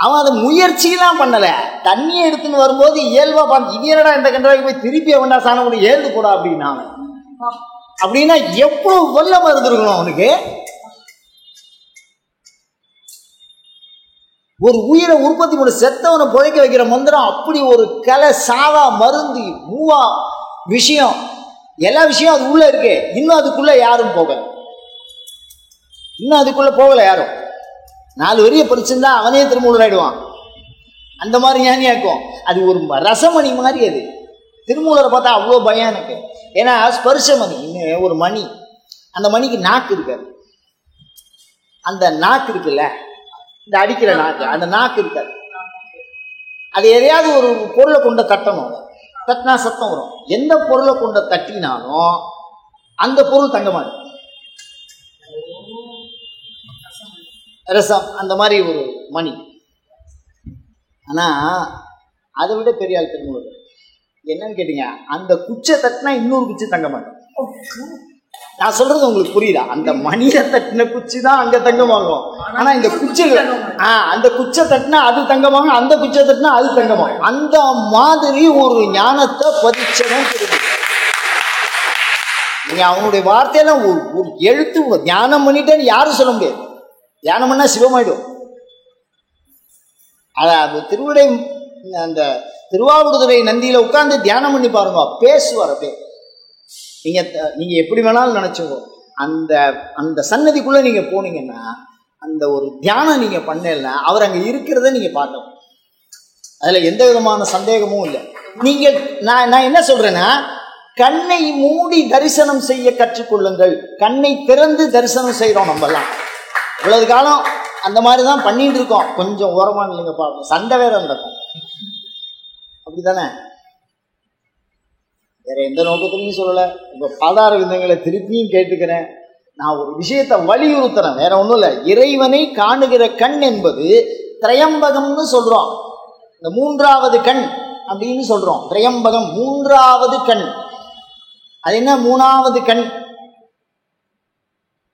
[SPEAKER 1] அவன் அதை முயற்சியெல்லாம் பண்ணல. தண்ணியை எடுத்துன்னு வரும்போது இயல்பா பார்த்து இது என்னடா இந்த கண்டாவுக்கு போய் திருப்பி அவன்டா சாணம் கூட ஏழுது போடா அப்படின்னா அப்படின்னா எவ்வளவு வல்லமா இருந்திருக்கணும் அவனுக்கு. ஒரு உயிரை உற்பத்தி பண்ணி செத்தவனை புழைக்க வைக்கிற மந்திரம் அப்படி ஒரு கலை, சாவா மருந்து, மூவா விஷயம், எல்லா விஷயம் அது உள்ள இருக்கு. இன்னும் அதுக்குள்ள யாரும் போகல, யாரும். 4 வரியை படிச்சிருந்தா அவனே திருமூலர் ஆயிடுவான். அந்த மாதிரி ஞானியாக்கும். அது ஒரு ரசமணி மாதிரி. அது திருமூலரை பார்த்தா அவ்வளோ பயம் எனக்கு. ஏன்னா ஸ்பர்ஷமணி ஒரு மணி, அந்த மணிக்கு நாக்கு இருக்காது. அந்த நாக்கு இருக்குல்ல, இந்த அடிக்கிற நாக்கு, அந்த நாக்கு இருக்காது. அது எதையாவது ஒரு பொருளை கொண்ட தட்டணும், தட்டினா சத்தம் வரும். எந்த பொருளை கொண்ட தட்டினாலும் அந்த பொருள் தங்கமாக ரசம், அந்த மாதிரி ஒரு மணி. ஆனா அதை விட பெரிய ஆள் திருமூலர். என்னன்னு கேட்டீங்க, அந்த குச்சை தட்டினா இன்னொரு குச்சி தங்க மாட்டோம். நான் சொல்றது உங்களுக்கு புரியுதா? அந்த மணியை தட்டின குச்சி தான் அங்க தங்கமாகும். ஆனா இந்த குச்சிகள் அந்த குச்சை தட்டினா அது தங்கமாகும், அந்த குச்சை தட்டினா அது தங்கமாகும். அந்த மாதிரி ஒரு ஞானத்தை பதிச்சதும் தெரியும். நீங்க அவனுடைய வார்த்தையெல்லாம் ஒரு எழுத்து தியானம் பண்ணிட்டேன்னு யாரும் சொல்ல முடியாது. தியானம் பண்ணா சிவமாயிடும். அது திருவிடை அந்த திருவாவடுதுறை நந்தியில உட்கார்ந்து தியானம் பண்ணி பாருங்க, பேசுவார் அப்படியே. நீங்க எப்படி வேணாலும் நினைச்சுக்கோ, அந்த அந்த சன்னதிக்குள்ள நீங்க போனீங்கன்னா அந்த ஒரு தியானம் நீங்க பண்ணல, அவர் அங்க இருக்கிறத நீங்க பார்க்கலாம். அதுல எந்த விதமான சந்தேகமும் இல்லை. நீங்க நான் என்ன சொல்றேன்னா, கண்ணை மூடி தரிசனம் செய்ய கற்றுக்கொள்ளுங்கள். கண்ணை திறந்து தரிசனம் செய்யறோம் நம்மலாம். இவ்வளவு காலம் அந்த மாதிரிதான் பண்ணிட்டு இருக்கோம். கொஞ்சம் ஓரமான இல்லைங்க பாருங்க, சண்டை வேற நடக்கும். அப்படித்தானே? வேற எந்த நோக்கத்திலையும் சொல்லல. இப்ப பாதார விந்தங்களை திருப்பியும் கேட்டுக்கிறேன். நான் ஒரு விஷயத்தை வலியுறுத்துறேன், வேற ஒன்றும் இல்லை. இறைவனை காணுகிற கண் என்பது திரையம்பகம்னு சொல்றோம். இந்த மூன்றாவது கண் அப்படின்னு சொல்றோம். திரையம்பகம் மூன்றாவது கண். அது என்ன மூணாவது கண்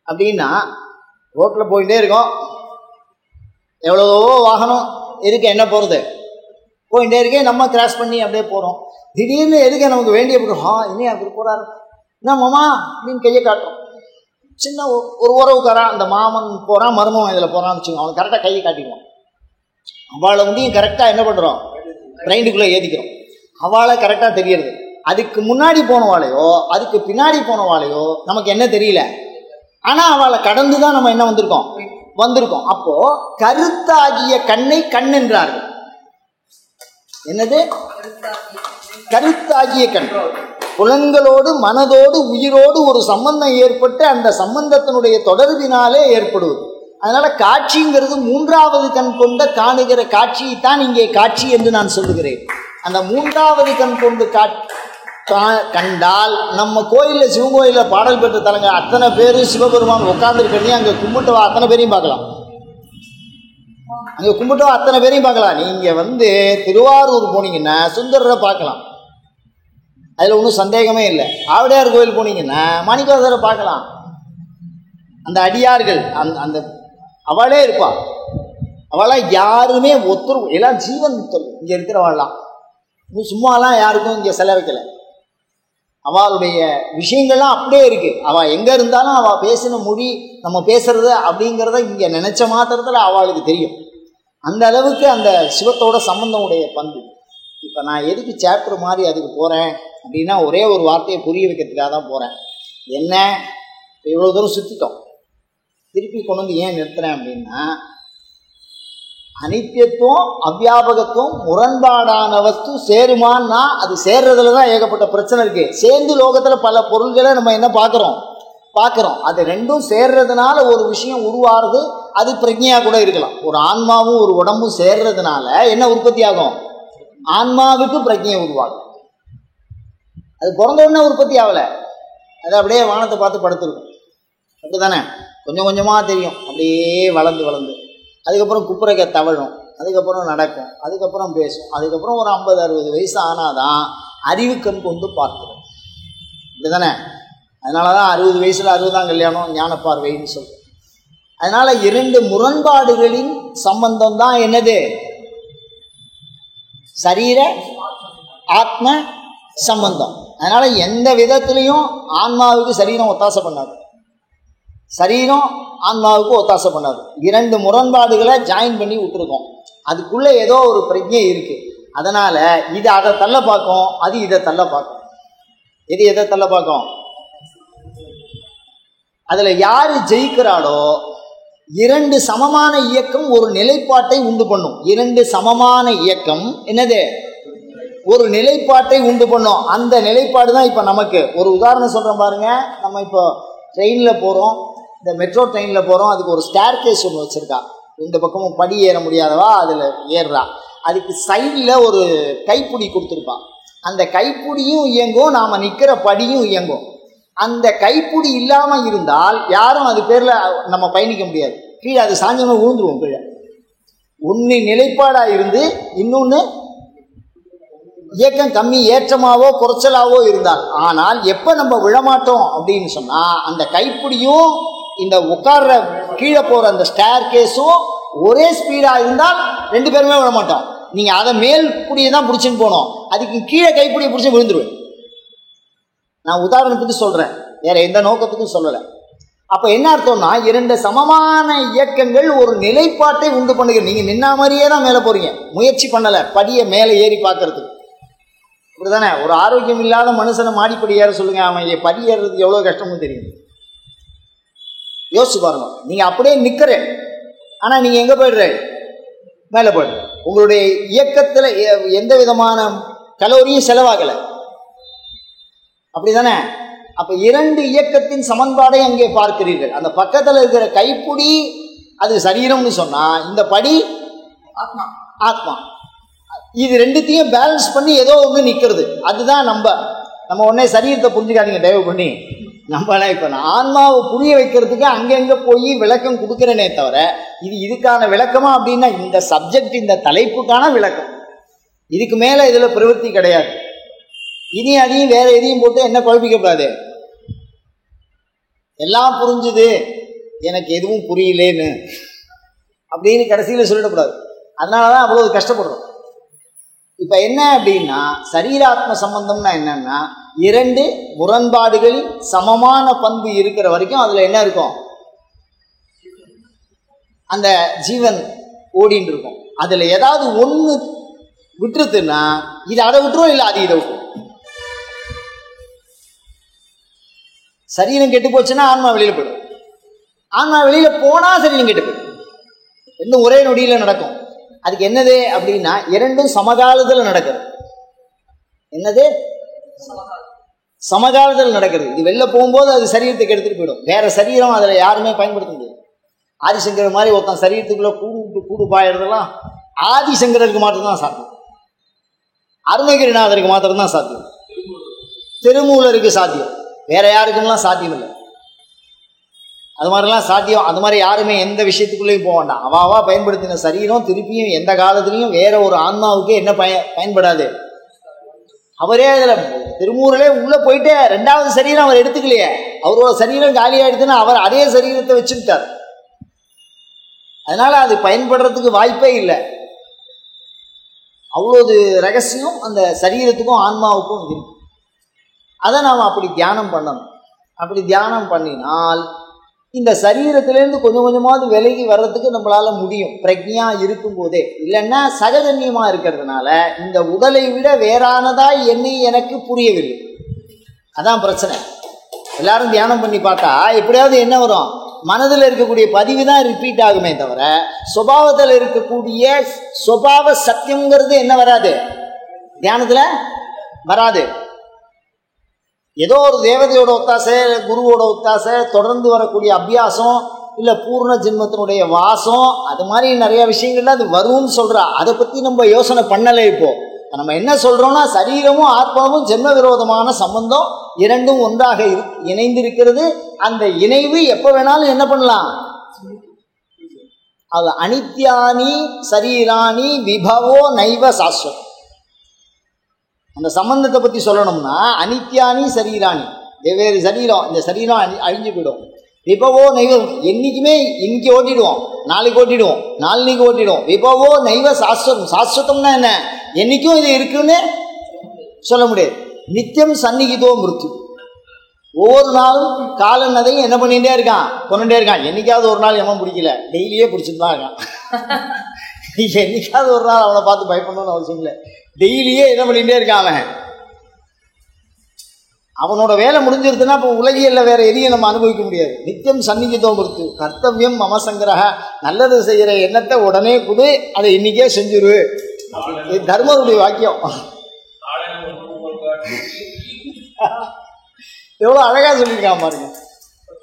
[SPEAKER 1] அப்படின்னா, ரோட்ல போயிட்டே இருக்கோம், எவ்வளவோ வாகனம் எதுக்கு என்ன போறது, போயிட்டே இருக்கே, நம்ம கிராஸ் பண்ணி அப்படியே போறோம். திடீர்னு எதுக்கு நமக்கு வேண்டிய இன்னும் அப்படி போறாரு, என்ன மாமா அப்படின்னு கையை காட்டுறோம். சின்ன ஒரு உறவுக்காரான், அந்த மாமன் போறான், மருமகன் இதில் போறான்னு வச்சுக்கோங்க, அவன் கரெக்டாக கையை காட்டிடுவான். அவளை முடியும் கரெக்டாக என்ன பண்ணுறோம், ட்ரெயினுக்குள்ளே ஏற்றிக்கிறோம். அவளை கரெக்டாக தெரியறது. அதுக்கு முன்னாடி போனவாளையோ அதுக்கு பின்னாடி போனவாளையோ நமக்கு என்ன தெரியல, ஆனால் அவளை கடந்து தான் நம்ம என்ன வந்திருக்கோம். அப்போ கருத்தாகிய கண்ணை கண் என்றார்கள். என்னது கருத்தாகிய கண்? புலன்களோடு மனதோடு உயிரோடு ஒரு சம்பந்தம் ஏற்பட்டு அந்த சம்பந்தத்தினுடைய தொடர்பினாலே ஏற்படுவது. அதனால காட்சிங்கிறது மூன்றாவது கண் கொண்ட காணுகிற காட்சியைத்தான் இங்கே காட்சி என்று நான் சொல்லுகிறேன். அந்த மூன்றாவது கண் கொண்டு கண்டால், நம்ம கோயிலில் சிவன் கோயிலில் பாடல் பெற்ற தலங்க அத்தனை பேர் சிவபெருமான் உட்கார்ந்துருக்கிறதையும் அங்கே கும்பிட்டு அத்தனை பேரையும் பார்க்கலாம். அங்கே கும்பிட்டு அத்தனை பேரையும் பார்க்கலாம். நீங்க திருவாரூர் போனீங்கன்னா சுந்தரரை பார்க்கலாம், அதுல ஒன்றும் சந்தேகமே இல்லை. ஆவுடையார் கோயில் போனீங்கன்னா மாணிக்கவாசரை பார்க்கலாம். அந்த அடியார்கள் அந்த அவளே இருப்பா. அவளா யாருமே எல்லாம் ஜீவன் இங்க இருக்கிறவாள்லாம் சும்மாலாம் யாருக்கும் இங்க செலவைக்கல. அவளுடைய விஷயங்கள்லாம் அப்படியே இருக்கு. அவள் எங்கே இருந்தாலும் அவள் பேசின மொழி நம்ம பேசுறது அப்படிங்கிறத இங்கே நினைச்ச மாத்திரத்தில் அவளுக்கு தெரியும். அந்த அளவுக்கு அந்த சிவத்தோட சம்பந்தம் உடைய பண்பு. இப்போ நான் எதுக்கு சாப்டர் மாதிரி அதுக்கு போகிறேன் அப்படின்னா, ஒரே ஒரு வார்த்தையை புரிய வைக்கிறதுக்காக தான் போகிறேன். என்ன இவ்வளோ தூரம் சுற்றிட்டோம், திருப்பி கொண்டு வந்து ஏன் நிறுத்துறேன் அப்படின்னா, அனித்தியத்துவம் அவ்வியாபகத்துவம் முரண்பாடான வஸ்து சேருமான்னா அது சேர்றதுல தான் ஏகப்பட்ட பிரச்சனை இருக்கு. சேர்ந்து லோகத்தில் பல பொருள்களை நம்ம என்ன பார்க்குறோம், அது ரெண்டும் சேர்றதுனால ஒரு விஷயம் உருவாருது. அது பிரக்ஞையா கூட இருக்கலாம். ஒரு ஆன்மாவும் ஒரு உடம்பும் சேர்றதுனால என்ன உற்பத்தி ஆகும், ஆன்மாவுக்கு பிரக்ஞை உருவாகும். அது பிறந்த உடனே உற்பத்தி ஆகலை, அது அப்படியே வானத்தை பார்த்து படுத்துருக்கும். அப்படிதானே? கொஞ்சம் கொஞ்சமாக தெரியும், அப்படியே வளர்ந்து அதுக்கப்புறம் குப்புரைக்க தவழும், அதுக்கப்புறம் நடக்கும், அதுக்கப்புறம் பேசும், அதுக்கப்புறம் ஒரு 50-60 வயசு ஆனாதான் அறிவு கண் கொண்டு பார்க்கிறோம். இப்படிதானே? அதனால தான் 60 வயசுல 60ஆம் கல்யாணம் ஞான பார்வைன்னு சொல்றோம். அதனால 2 முரண்பாடுகளின் சம்பந்தம் தான் என்னது, சரீர ஆத்ம சம்பந்தம். அதனால எந்த விதத்திலையும் ஆன்மாவுக்கு சரீரம் ஒத்தாசை பண்ணாது, சரீரம் ஆன்மாவுக்கு ஒத்தாசை பண்ணாது. 2 முரண்பாடுகளை ஜாயின் பண்ணி விட்டுருக்கோம். அதுக்குள்ள ஏதோ ஒரு பிரஜை இருக்கு. அதனால இது அதை தள்ள பார்க்கும், அது இதை தள்ள பார்க்கும். எது எதை தள்ள பார்க்கும்? அதுல யாரு ஜெயிக்கிறாளோ, 2 சமமான இயக்கம் ஒரு நிலைப்பாட்டை உண்டு பண்ணும். 2 சமமான இயக்கம் என்னது, ஒரு நிலைப்பாட்டை உண்டு பண்ணும். அந்த நிலைப்பாடு தான் இப்போ நமக்கு ஒரு உதாரணம் சொல்றேன் பாருங்க. நம்ம இப்போ ட்ரெயினில் போகிறோம், இந்த மெட்ரோ ட்ரெயினில் போகிறோம். அதுக்கு ஒரு ஸ்டேர் கேஸ் ஒன்று வச்சுருக்கா, 2 பக்கமும் படி ஏற முடியாதவா அதில் ஏறுறா. அதுக்கு சைடில் ஒரு கைப்பிடி கொடுத்துருப்பான். அந்த கைப்பிடியும் இயங்கும், நாம் நிற்கிற படியும் இயங்கும். அந்த கைப்பிடி இல்லாமல் இருந்தால் யாரும் அது பேரில் நம்ம பயணிக்க முடியாது. கீழே அது சாஞ்சமாக விழுந்துருவோம் கீழே. ஒன்று நிலைப்பாடாக இருந்து இன்னொன்று இயக்கம் கம்மி ஏற்றமாவோ குறைச்சலாவோ இருந்தால். ஆனால் எப்போ நம்ம விழமாட்டோம் அப்படின்னு சொன்னால், அந்த கைப்பிடியும் இந்த உட்கார்ற கீழே போகிற அந்த ஸ்டேர் கேஸும் ஒரே ஸ்பீடாக இருந்தால் 2 பேருமே விழமாட்டோம். நீங்கள் அதை மேல் பிடியை தான் பிடிச்சின்னு போனோம், அதுக்கு கீழே கைப்பிடியை பிடிச்சி விழுந்துருவேன். நான் உதாரணத்துக்கு சொல்கிறேன், வேற எந்த நோக்கத்துக்கும் சொல்லலை. அப்ப என்ன அர்த்தம்னா, இரண்டு சமமான இயக்கங்கள் ஒரு நிலைப்பாட்டை உண்டு பண்ணுங்க. நீங்க நின்னா மாதிரியே தான் மேலே போறீங்க, முயற்சி பண்ணல படியை மேலே ஏறி பார்க்கறதுக்கு. இப்படிதானே ஒரு ஆரோக்கியம் இல்லாத மனுஷனை மாடிப்படி ஏற சொல்லுங்க, அவன் படி ஏறுறதுக்கு எவ்வளவு கஷ்டமும் தெரியும். யோசிச்சு பாருங்க. நீங்க அப்படியே நிக்கிற, ஆனா நீங்க எங்க போயிடுற? மேலே போயிடுற. உங்களுடைய இயக்கத்துல எந்த விதமான கலோரியும் செலவாகலை, அப்படிதானே? அப்ப இரண்டு இயக்கத்தின் சமன்பாடை அங்கே பார்க்கிறீர்கள். அந்த பக்கத்துல இருக்கிற கைப்புடி அது சரீரம்னு சொன்னா, இந்த படி ஆத்மா. இது ரெண்டுத்தையும் பேலன்ஸ் பண்ணி ஏதோ ஒன்று நிற்கிறது. அதுதான் நம்ம உடனே சரீரத்தை புரிஞ்சுக்காதீங்க தயவு பண்ணி. நம்மளாம் இப்போ ஆன்மாவை புரிய வைக்கிறதுக்கு அங்கங்கே போய் விளக்கம் கொடுக்குறேனே தவிர, இதுக்கான விளக்கமா அப்படின்னா இந்த சப்ஜெக்ட், இந்த தலைப்புக்கான விளக்கம். இதுக்கு மேலே இதில் பிரவൃத்தி கிடையாது. இனி அதையும் வேற எதையும் போட்டு என்ன குழப்பிக்கப்படாது. எல்லாம் புரிஞ்சுது, எனக்கு எதுவும் புரியலேன்னு அப்படின்னு கடைசியில் சொல்லிடக்கூடாது. அதனாலதான் அவ்வளவு கஷ்டப்படுறோம். இப்ப என்ன அப்படின்னா, சரீராத்ம சம்பந்தம்னா என்னன்னா, இரண்டு முரண்பாடுகளில் சமமான பண்பு இருக்கிற வரைக்கும் அதுல என்ன இருக்கும்? அந்த ஜீவன் ஓடின்னு இருக்கும். அதுல ஏதாவது ஒண்ணு விட்டுருதுன்னா இது அதை விட்டுரும், இல்லை அது இதை விட்டுரும். சரீரம் கெட்டு போச்சுன்னா ஆன்மா வெளியில போயிடும். ஆன்மா வெளியில போனா சரீரம் கெட்டு போயிடும். ரெண்டும் ஒரே நொடியில நடக்கும். அதுக்கு என்னது அப்படின்னா, இரண்டும் சமகாலத்தில் நடக்கிறது. என்னது? சமகாலத்தில் நடக்கிறது. இது வெளில போகும்போது அது சரீரத்துக்கு எடுத்துட்டு போயிடும். வேற சரீரம் அதுல யாருமே பயன்படுத்த முடியாது. ஆதிசங்கர் மாதிரி ஒருத்தன் சரீரத்துக்குள்ள கூடு பாயறதெல்லாம் ஆதிசங்கருக்கு மாத்திரம்தான் சாத்தியம். அருணகிரிநாதருக்கு மாத்திரம்தான் சாத்தியம். திருமூலருக்கு சாத்தியம். வேற யாருக்குலாம் சாத்தியம் இல்லை. அது மாதிரிலாம் சாத்தியம். அது மாதிரி யாருமே எந்த விஷயத்துக்குள்ளேயும் போக வேண்டாம். அவாவா பயன்படுத்தின சரீரம் திருப்பியும் எந்த காலத்திலையும் வேற ஒரு ஆன்மாவுக்கு என்ன பயன்படாது. அவரே அதுல திருமூரலே உள்ள போயிட்டு ரெண்டாவது சரீரம் அவர் எடுத்துக்கலையே. அவரோட சரீரம் காலியாயிடுதுன்னா அவர் அதே சரீரத்தை வச்சுக்கிட்டார். அதனால அது பயன்படுறதுக்கு வாய்ப்பே இல்லை. அவ்வளவு ரகசியம் அந்த சரீரத்துக்கும் ஆன்மாவுக்கும் இருக்கு. அதை நாம் அப்படி தியானம் பண்ணணும். அப்படி தியானம் பண்ணினால் இந்த சரீரத்திலேருந்து கொஞ்சம் கொஞ்சமாவது விலகி வர்றதுக்கு நம்மளால முடியும், பிரக்ஞா இருக்கும் போதே. இல்லைன்னா சகஜன்யமா இருக்கிறதுனால இந்த உடலை விட வேறானதா என்னை எனக்கு புரியவில்லை. அதான் பிரச்சனை. எல்லாரும் தியானம் பண்ணி பார்த்தா எப்படியாவது என்ன வரும்? மனதில் இருக்கக்கூடிய பதிவு தான் ரிப்பீட் ஆகுமே தவிர சுபாவத்தில் இருக்கக்கூடிய சுபாவ சத்தியம்ங்கிறது என்ன வராது, தியானத்துல வராது. ஏதோ ஒரு தேவதையோட ஒத்தாசை, குருவோட ஒத்தாசை, தொடர்ந்து வரக்கூடிய அபியாசம், இல்லை பூர்ண ஜென்மத்தினுடைய வாசம், அது மாதிரி நிறைய விஷயங்கள்ல அது வரும்னு சொல்றா. அதை பத்தி நம்ம யோசனை பண்ணலை. இப்போ நம்ம என்ன சொல்றோம்னா, சரீரமும் ஆத்மாவும் ஜென்ம விரோதமான சம்பந்தம், இரண்டும் ஒன்றாக இணைந்திருக்கிறது. அந்த இணைவு எப்ப வேணாலும் என்ன பண்ணலாம்? அது அனித்யானி சரீராணி விபவோ நைவ சாஸ்வத். அந்த சம்பந்தத்தை பத்தி சொல்லணும்னா, அனித்யானி சரீராணி, வெவ்வேறு சரீரம், இந்த சரீரம் அழிஞ்சு போயிடும். விபவோ நைவம், என்னைக்குமே இன்னைக்கு ஓட்டிடுவோம், நாளைக்கு ஓட்டிடுவோம், நாளைக்கு ஓட்டிடுவோம். விபவோ நைவ சாஸ்வதம். சாஸ்வதம்னா என்ன? என்னைக்கும் இது இருக்குன்னு சொல்ல முடியாது. நித்தியம் சந்நிகிதோ மிருத்து. ஒவ்வொரு நாளும் காலனதையும் என்ன பண்ணிட்டே இருக்கான், கொண்டுட்டே இருக்கான். என்னைக்காவது ஒரு நாள் எவன் பிடிக்கல, டெய்லியே பிடிச்சிட்டு தான் இருக்கான். என்னைக்காவது ஒரு நாள் அவனை பார்த்து பயப்படணும்னு அவசியம் இல்லை. டெய்லியே என்ன பண்ணிட்டே இருக்கான் அவன். அவனோட வேலை முடிஞ்சிருதுன்னா இப்போ உலகியல்ல வேற எதையும் நம்ம அனுபவிக்க முடியாது. நித்தியம் சந்நிகிதோ மிருத்து கர்த்தவியம் மமசங்கிரக. நல்லது செய்யற எண்ணத்தை உடனே கொடு, அதை இன்னைக்கே செஞ்சிரு. தர்மருடைய வாக்கியம் எவ்வளோ அழகா சொல்லியிருக்கான் பாருங்க.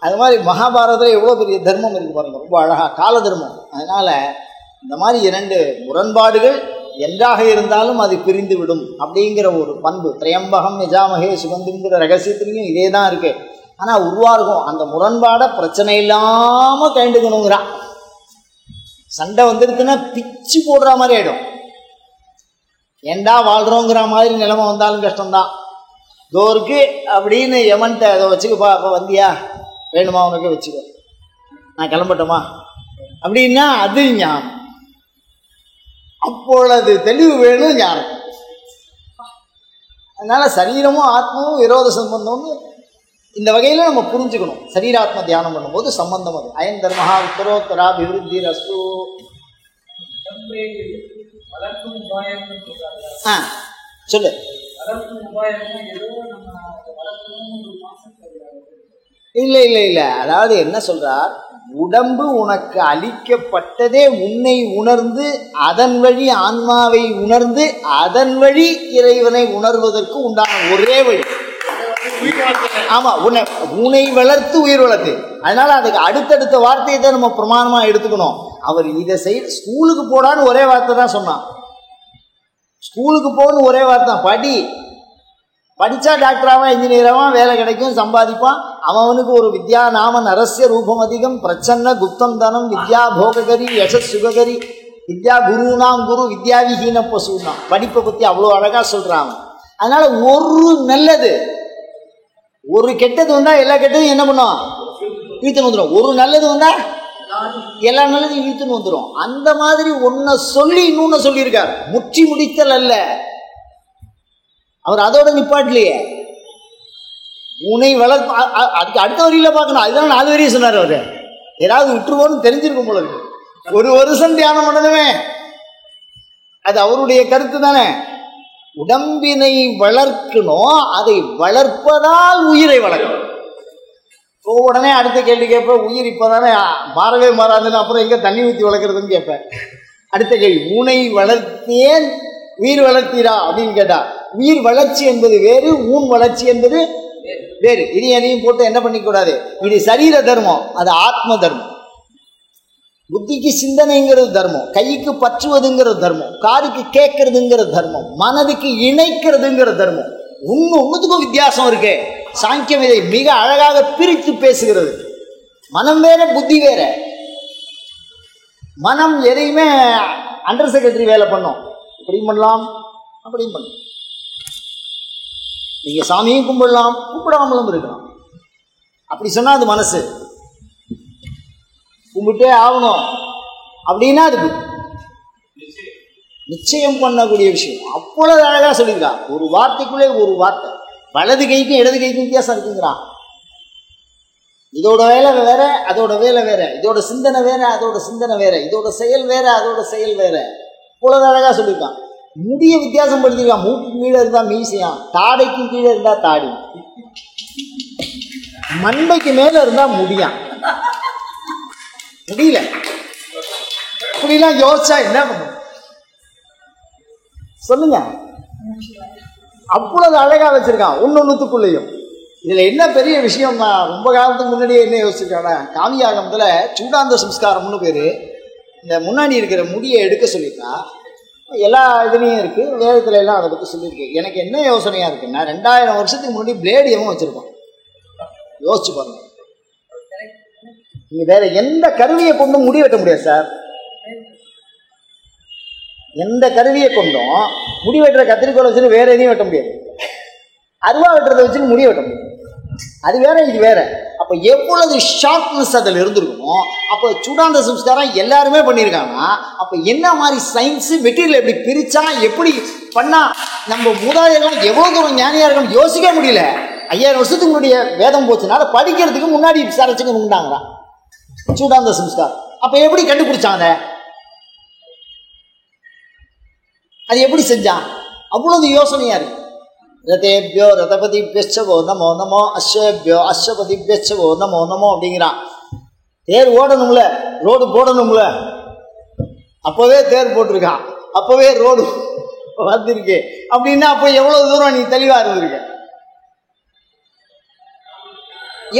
[SPEAKER 1] அது மாதிரி மகாபாரதத்தில் எவ்வளோ பெரிய தர்மம் இருக்கு பாருங்க, ரொம்ப அழகா, கால தர்மம். அதனால இந்த மாதிரி இரண்டு முரண்பாடுகள் எதாக இருந்தாலும் அது பிரிந்து விடும் அப்படிங்கிற ஒரு பண்பு திரையம்பகம் யஜாமகே சுகந்திங்கிற ரகசியத்திலையும் இதே தான் இருக்கு. ஆனால் உருவாகும் அந்த முரண்பாடை பிரச்சனை இல்லாமல் கைண்டுக்கணுங்கிறான். சண்டை வந்துடுதுன்னா பிச்சு போடுற மாதிரி ஆயிடும். ஏண்டா வாழ்றோங்கிற மாதிரி நிலைமை வந்தாலும் கஷ்டம்தான். தோருக்கு அப்படின்னு எமன்ட்ட அதை வச்சுக்கப்பா, அப்போ வந்தியா, வேணுமா உனக்கு வச்சுக்கோ, நான் கிளம்பட்டோமா அப்படின்னா அது ஞானம். அப்பொழுது தெளிவு வேணும் ஞானம். அதனால சரீரமும் ஆத்மாவும் விரோத சம்பந்தம்னு இந்த வகையில் நம்ம புரிஞ்சுக்கணும். சரீராத்ம தியானம் பண்ணும்போது சம்பந்தம் அது. அயன் தர்மஹா உத்தரோத்தரா அபிவிருத்தி ரஸ்து. சொல்லு. இல்லை இல்லை இல்லை, அதாவது என்ன சொல்றார், உடம்பு உனக்கு அளிக்கப்பட்டதே உன்னை உணர்ந்து அதன் வழி ஆன்மாவை உணர்ந்து அதன் வழி இறைவனை உணர்வதற்கு உண்டான ஒரே வழி. ஆமா, உன்னை வளர்த்து உயிர் வளர்த்து. அதனால அதுக்கு அடுத்தடுத்த வார்த்தையை தான் நம்ம பிரமாணமா எடுத்துக்கணும். அவர் இதை செய்ய ஸ்கூலுக்கு போடான்னு ஒரே வார்த்தை தான் சொன்னான். ஸ்கூலுக்கு போகணும்னு ஒரே வார்த்தை தான், படி. படித்தா டாக்டராவான், இன்ஜினியராவான், வேலை கிடைக்கும், சம்பாதிப்பான். அவனுக்கு ஒரு வித்யா நாம நரஸ்ய ரூபம் அதிகம் பிரச்சன்ன குப்தம் தனம் வித்யா போககரி யசஸ் சுககரி வித்யா குருனாம் குரு வித்யா விஹீன பசுனா. படிப்பை பற்றி அவ்வளோ அழகாக சொல்கிறான். அதனால ஒரு நல்லது ஒரு கெட்டது வந்தால் எல்லா கெட்டதும் என்ன பண்ணும், இழுத்துன்னு வந்துடும். ஒரு நல்லது வந்தால் எல்லா நல்லதும் இழுத்துன்னு வந்துடும். அந்த மாதிரி ஒன்றை சொல்லி இன்னொன்று சொல்லியிருக்கார். முற்றி முடித்தல் அல்ல, அவர் அதோட நிப்பாட்டலையே. உன்னை வளர்ப்பு அதுக்கு அடுத்த வரியில பார்க்கணும். அதுதான் 4 வரியை சொன்னார் அவர். ஏதாவது விட்டுருவோன்னு தெரிஞ்சிருக்கும் போல இருக்கு. 1 வருஷம் தியானம் பண்ணணுமே, அது அவருடைய கருத்து தானே. உடம்பினை வளர்க்கணும், அதை வளர்ப்பதால் உயிரை வளர்க்கணும். உடனே அடுத்த கேள்வி கேட்பேன், உயிர் இப்போதானே மாறவே மாறாதுன்னு, அப்புறம் எங்கே தண்ணி ஊற்றி வளர்க்குறதுன்னு கேட்பேன். அடுத்த கேள்வி, ஊனை வளர்த்தேன் உயிர் வளர்த்தீரா அப்படின்னு கேட்டா, உயிர் வளர்ச்சி என்பது வேறு, ஊன் வளர்ச்சி என்பது வேறு. இது எதையும் போட்டு என்ன பண்ணிக்கூடாது. இது சரீர தர்மம், அது ஆத்ம தர்மம். புத்திக்கு சிந்தனைங்கிறது தர்மம், கைக்கு பற்றுவதுங்கிறது தர்மம், காதுக்கு கேட்கறதுங்கிறது தர்மம், மனதுக்கு இணைக்கிறதுங்கிற தர்மம். ஒன்றுத்துக்கும் வித்தியாசம் இருக்கு. சாங்கியம் இதை மிக அழகாக பிரித்து பேசுகிறது. மனம் வேற, புத்தி வேற. மனம் எதையுமே அண்டர் செக்ரட்டரி வேலை பண்ணும். இப்படியும் பண்ணலாம், அப்படியும் பண்ணலாம். நீங்க சாமியும் கும்பிடலாம், கும்பிடாமலும் இருக்கலாம். அப்படி சொன்னா அது மனசு. கும்பிட்டே ஆகணும் அப்படின்னா அதுக்கு நிச்சயம் பண்ணக்கூடிய விஷயம். அவ்வளவு அழகா சொல்லியிருக்கான். ஒரு வார்த்தைக்குள்ளே ஒரு வார்த்தை. வலது கைக்கும் இடது கைக்கும் வித்தியாசம் இருக்குங்கிறான். இதோட வேலை வேற, அதோட வேலை வேற. இதோட சிந்தனை வேற, அதோட சிந்தனை வேற. இதோட செயல் வேற, அதோட செயல் வேற. அவ்வளவு அழகா சொல்லியிருக்கான். முடிய வித்தியாசம் படுத்திருக்கான். மூக்கு கீழே இருந்தா மீசியான், தாடைக்கு கீழே இருந்தா தாடி, மண்டைக்கு மேல இருந்தா முடியான். முடியல. இப்படிலாம் யோசிச்சா என்ன பண்ணும் சொல்லுங்க. அவ்வளவு அழகா வச்சிருக்கான் ஒன்னொன்னுத்துக்குள்ளேயும். இதுல என்ன பெரிய விஷயம், நான் ரொம்ப காலத்துக்கு முன்னாடியே என்ன யோசிச்சிருக்கேன்னா, காமியாகமத்துல சூடாந்த சம்ஸ்காரம்னு பேரு. இந்த முன்னாடி இருக்கிற முடியை எடுக்க சொல்லியிருக்கா. எல்லா இதுலேயும் இருக்கு, வேதத்துல எல்லாம் அதை பற்றி சொல்லியிருக்கு. எனக்கு என்ன யோசனையா இருக்குன்னா, 2000 வருஷத்துக்கு முன்னாடி பிளேடு எவன் வச்சிருப்பான் யோசிச்சு பாருங்க. நீங்க வேற எந்த கருவியை கொண்டும் முடி வெட்ட முடியாது சார். எந்த கருவியை கொண்டும் முடி வெட்டுற கத்திரிக்கோலை வச்சுட்டு வேற எதையும் வெட்ட முடியாது. அருவா வெட்டுறதை வச்சுட்டு முடிய வெட்ட முடியாது. அது வேற, இது வேற. அப்ப எவ்வளவு ஷார்ப்னஸ் அதில் இருந்திருக்கணும். அப்போ சூடாந்த சம்ஸ்காரம் எல்லாருமே பண்ணியிருக்காங்கன்னா, அப்ப என்ன மாதிரி சயின்ஸ் மெட்டீரியல் எப்படி பிரிச்சா, எப்படி பண்ணா நம்ம மூதாதையெல்லாம் எவ்வளவு தூரம் ஞானியா இருக்கணும் யோசிக்க முடியல. 5000 வருஷத்துக்கு முன்னாடிய வேதம் போச்சுன்னா அதை படிக்கிறதுக்கு முன்னாடி விசாரிச்சுக்க முன்னாங்களா சூடாந்த சம்ஸ்காரம். அப்ப எப்படி கண்டுபிடிச்சாங்க, அது எப்படி செஞ்சான்? அவ்வளவு யோசனையா இருக்கு. ரதேபியோ ரதபதிபியோ நமோ நமோ, அஸ்வபியோ அஸ்வபதிபியோ நமோ நமோ அப்படிங்கிறான். தேர் ஓடணும்ல, ரோடு போடணும்ல. அப்பவே தேர் போட்டிருக்கான், அப்பவே ரோடு வந்திருக்கு அப்படின்னா அப்போ எவ்வளவு தூரம் நீ தெளிவா இருந்திருக்க.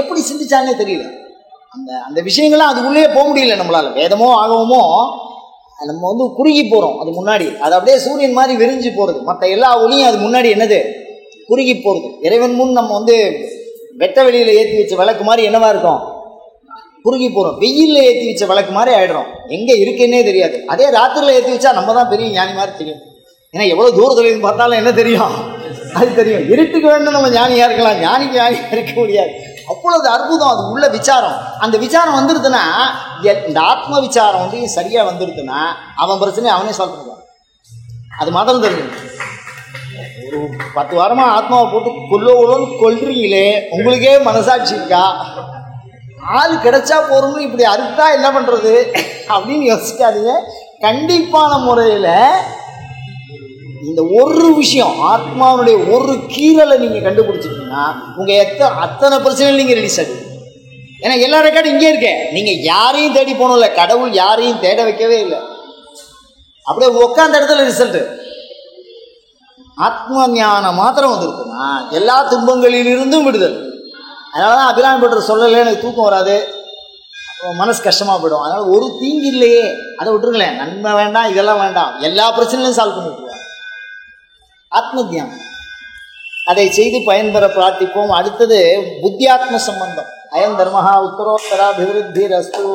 [SPEAKER 1] எப்படி சிந்திச்சானே தெரியல. அந்த அந்த விஷயங்கள்லாம் அதுக்குள்ளேயே போக முடியல நம்மளால. வேதமோ ஆகவமோ நம்ம குறுகி போறோம். அது முன்னாடி அது அப்படியே சூரியன் மாதிரி விரிஞ்சு போறது. மற்ற எல்லா ஒளியும் அது முன்னாடி என்னது, குறுகி போறது. இறைவன் முன் நம்ம வெட்ட வெளியில ஏற்றி வச்ச விளக்கு மாதிரி என்னவா இருக்கும், குறுகி போறோம். வெயில்ல ஏற்றி வச்ச விளக்கு மாதிரி ஆயிடுறோம், எங்க இருக்குன்னே தெரியாது. அதே ராத்திரில ஏற்றி வச்சா நம்ம தான் பெரிய ஞானி மாதிரி தெரியும். ஏன்னா எவ்வளவு தூரத்துல இருந்து பார்த்தாலும் என்ன தெரியும், அது தெரியும். இருட்டுக்கு வேண்டும் நம்ம ஞானியா இருக்கலாம், ஞானிக்கு ஞானியா இருக்க முடியாது. அவ்வளவு அற்புதம் அது உள்ள விசாரம். அந்த விசாரம் வந்துருதுன்னா, இந்த ஆத்ம விசாரம் சரியா வந்துருதுன்னா அவன் பிரச்சனை அவனே சால்வ் பண்ணுவான். அது மாத்திரம் தெரியும். ஒரு 10 வாரமா ஆத்மாவை போட்டு கொல்றீங்களே, உங்களுக்கே மனசாட்சி இருக்கா? ஆள் கிடைச்சா போறோம்னு இப்படி அறுத்தா என்ன பண்றது அப்படின்னு யோசிக்காதீங்க. கண்டிப்பான முறையில் இந்த ஒரு விஷயம், ஆத்மாவுடைய ஒரு கீரலை நீங்க கண்டுபிடிச்சிட்டீங்கன்னா உங்க அத்தனை பிரச்சனைகள் நீங்க ரிலீஸ் ஆகுது. ஏன்னா எல்லா ரெக்கார்டும் இங்கே இருக்கேன். நீங்க யாரையும் தேடி போகணும்ல, கடவுள் யாரையும் தேட வைக்கவே இல்லை. அப்படியே உட்காந்த இடத்துல ரிசல்ட். ஆத்ம ஞானம் மாத்திரம் வந்துருக்குன்னா எல்லா துன்பங்களிலிருந்தும் விடுதல். அதனாலதான் அபிராமி பட்டர் சொல்லலை, எனக்கு தூக்கம் வராது, மனசு கஷ்டமா போயிடும். அதனால ஒரு தீங்கு இல்லையே, அதை விட்டுருங்களேன், நன்மை வேண்டாம், இதெல்லாம் வேண்டாம், எல்லா பிரச்சனையும் சால்வ் பண்ணி விட்டுருவாங்க. ஆத்ம தியானம் அதை செய்து பயன்பெற பிரார்த்திப்போம். அடுத்தது புத்தியாத்ம சம்பந்தம். அயம் தர்மஹா உத்தரோத்தராபிவிருத்தி ரஸ்து.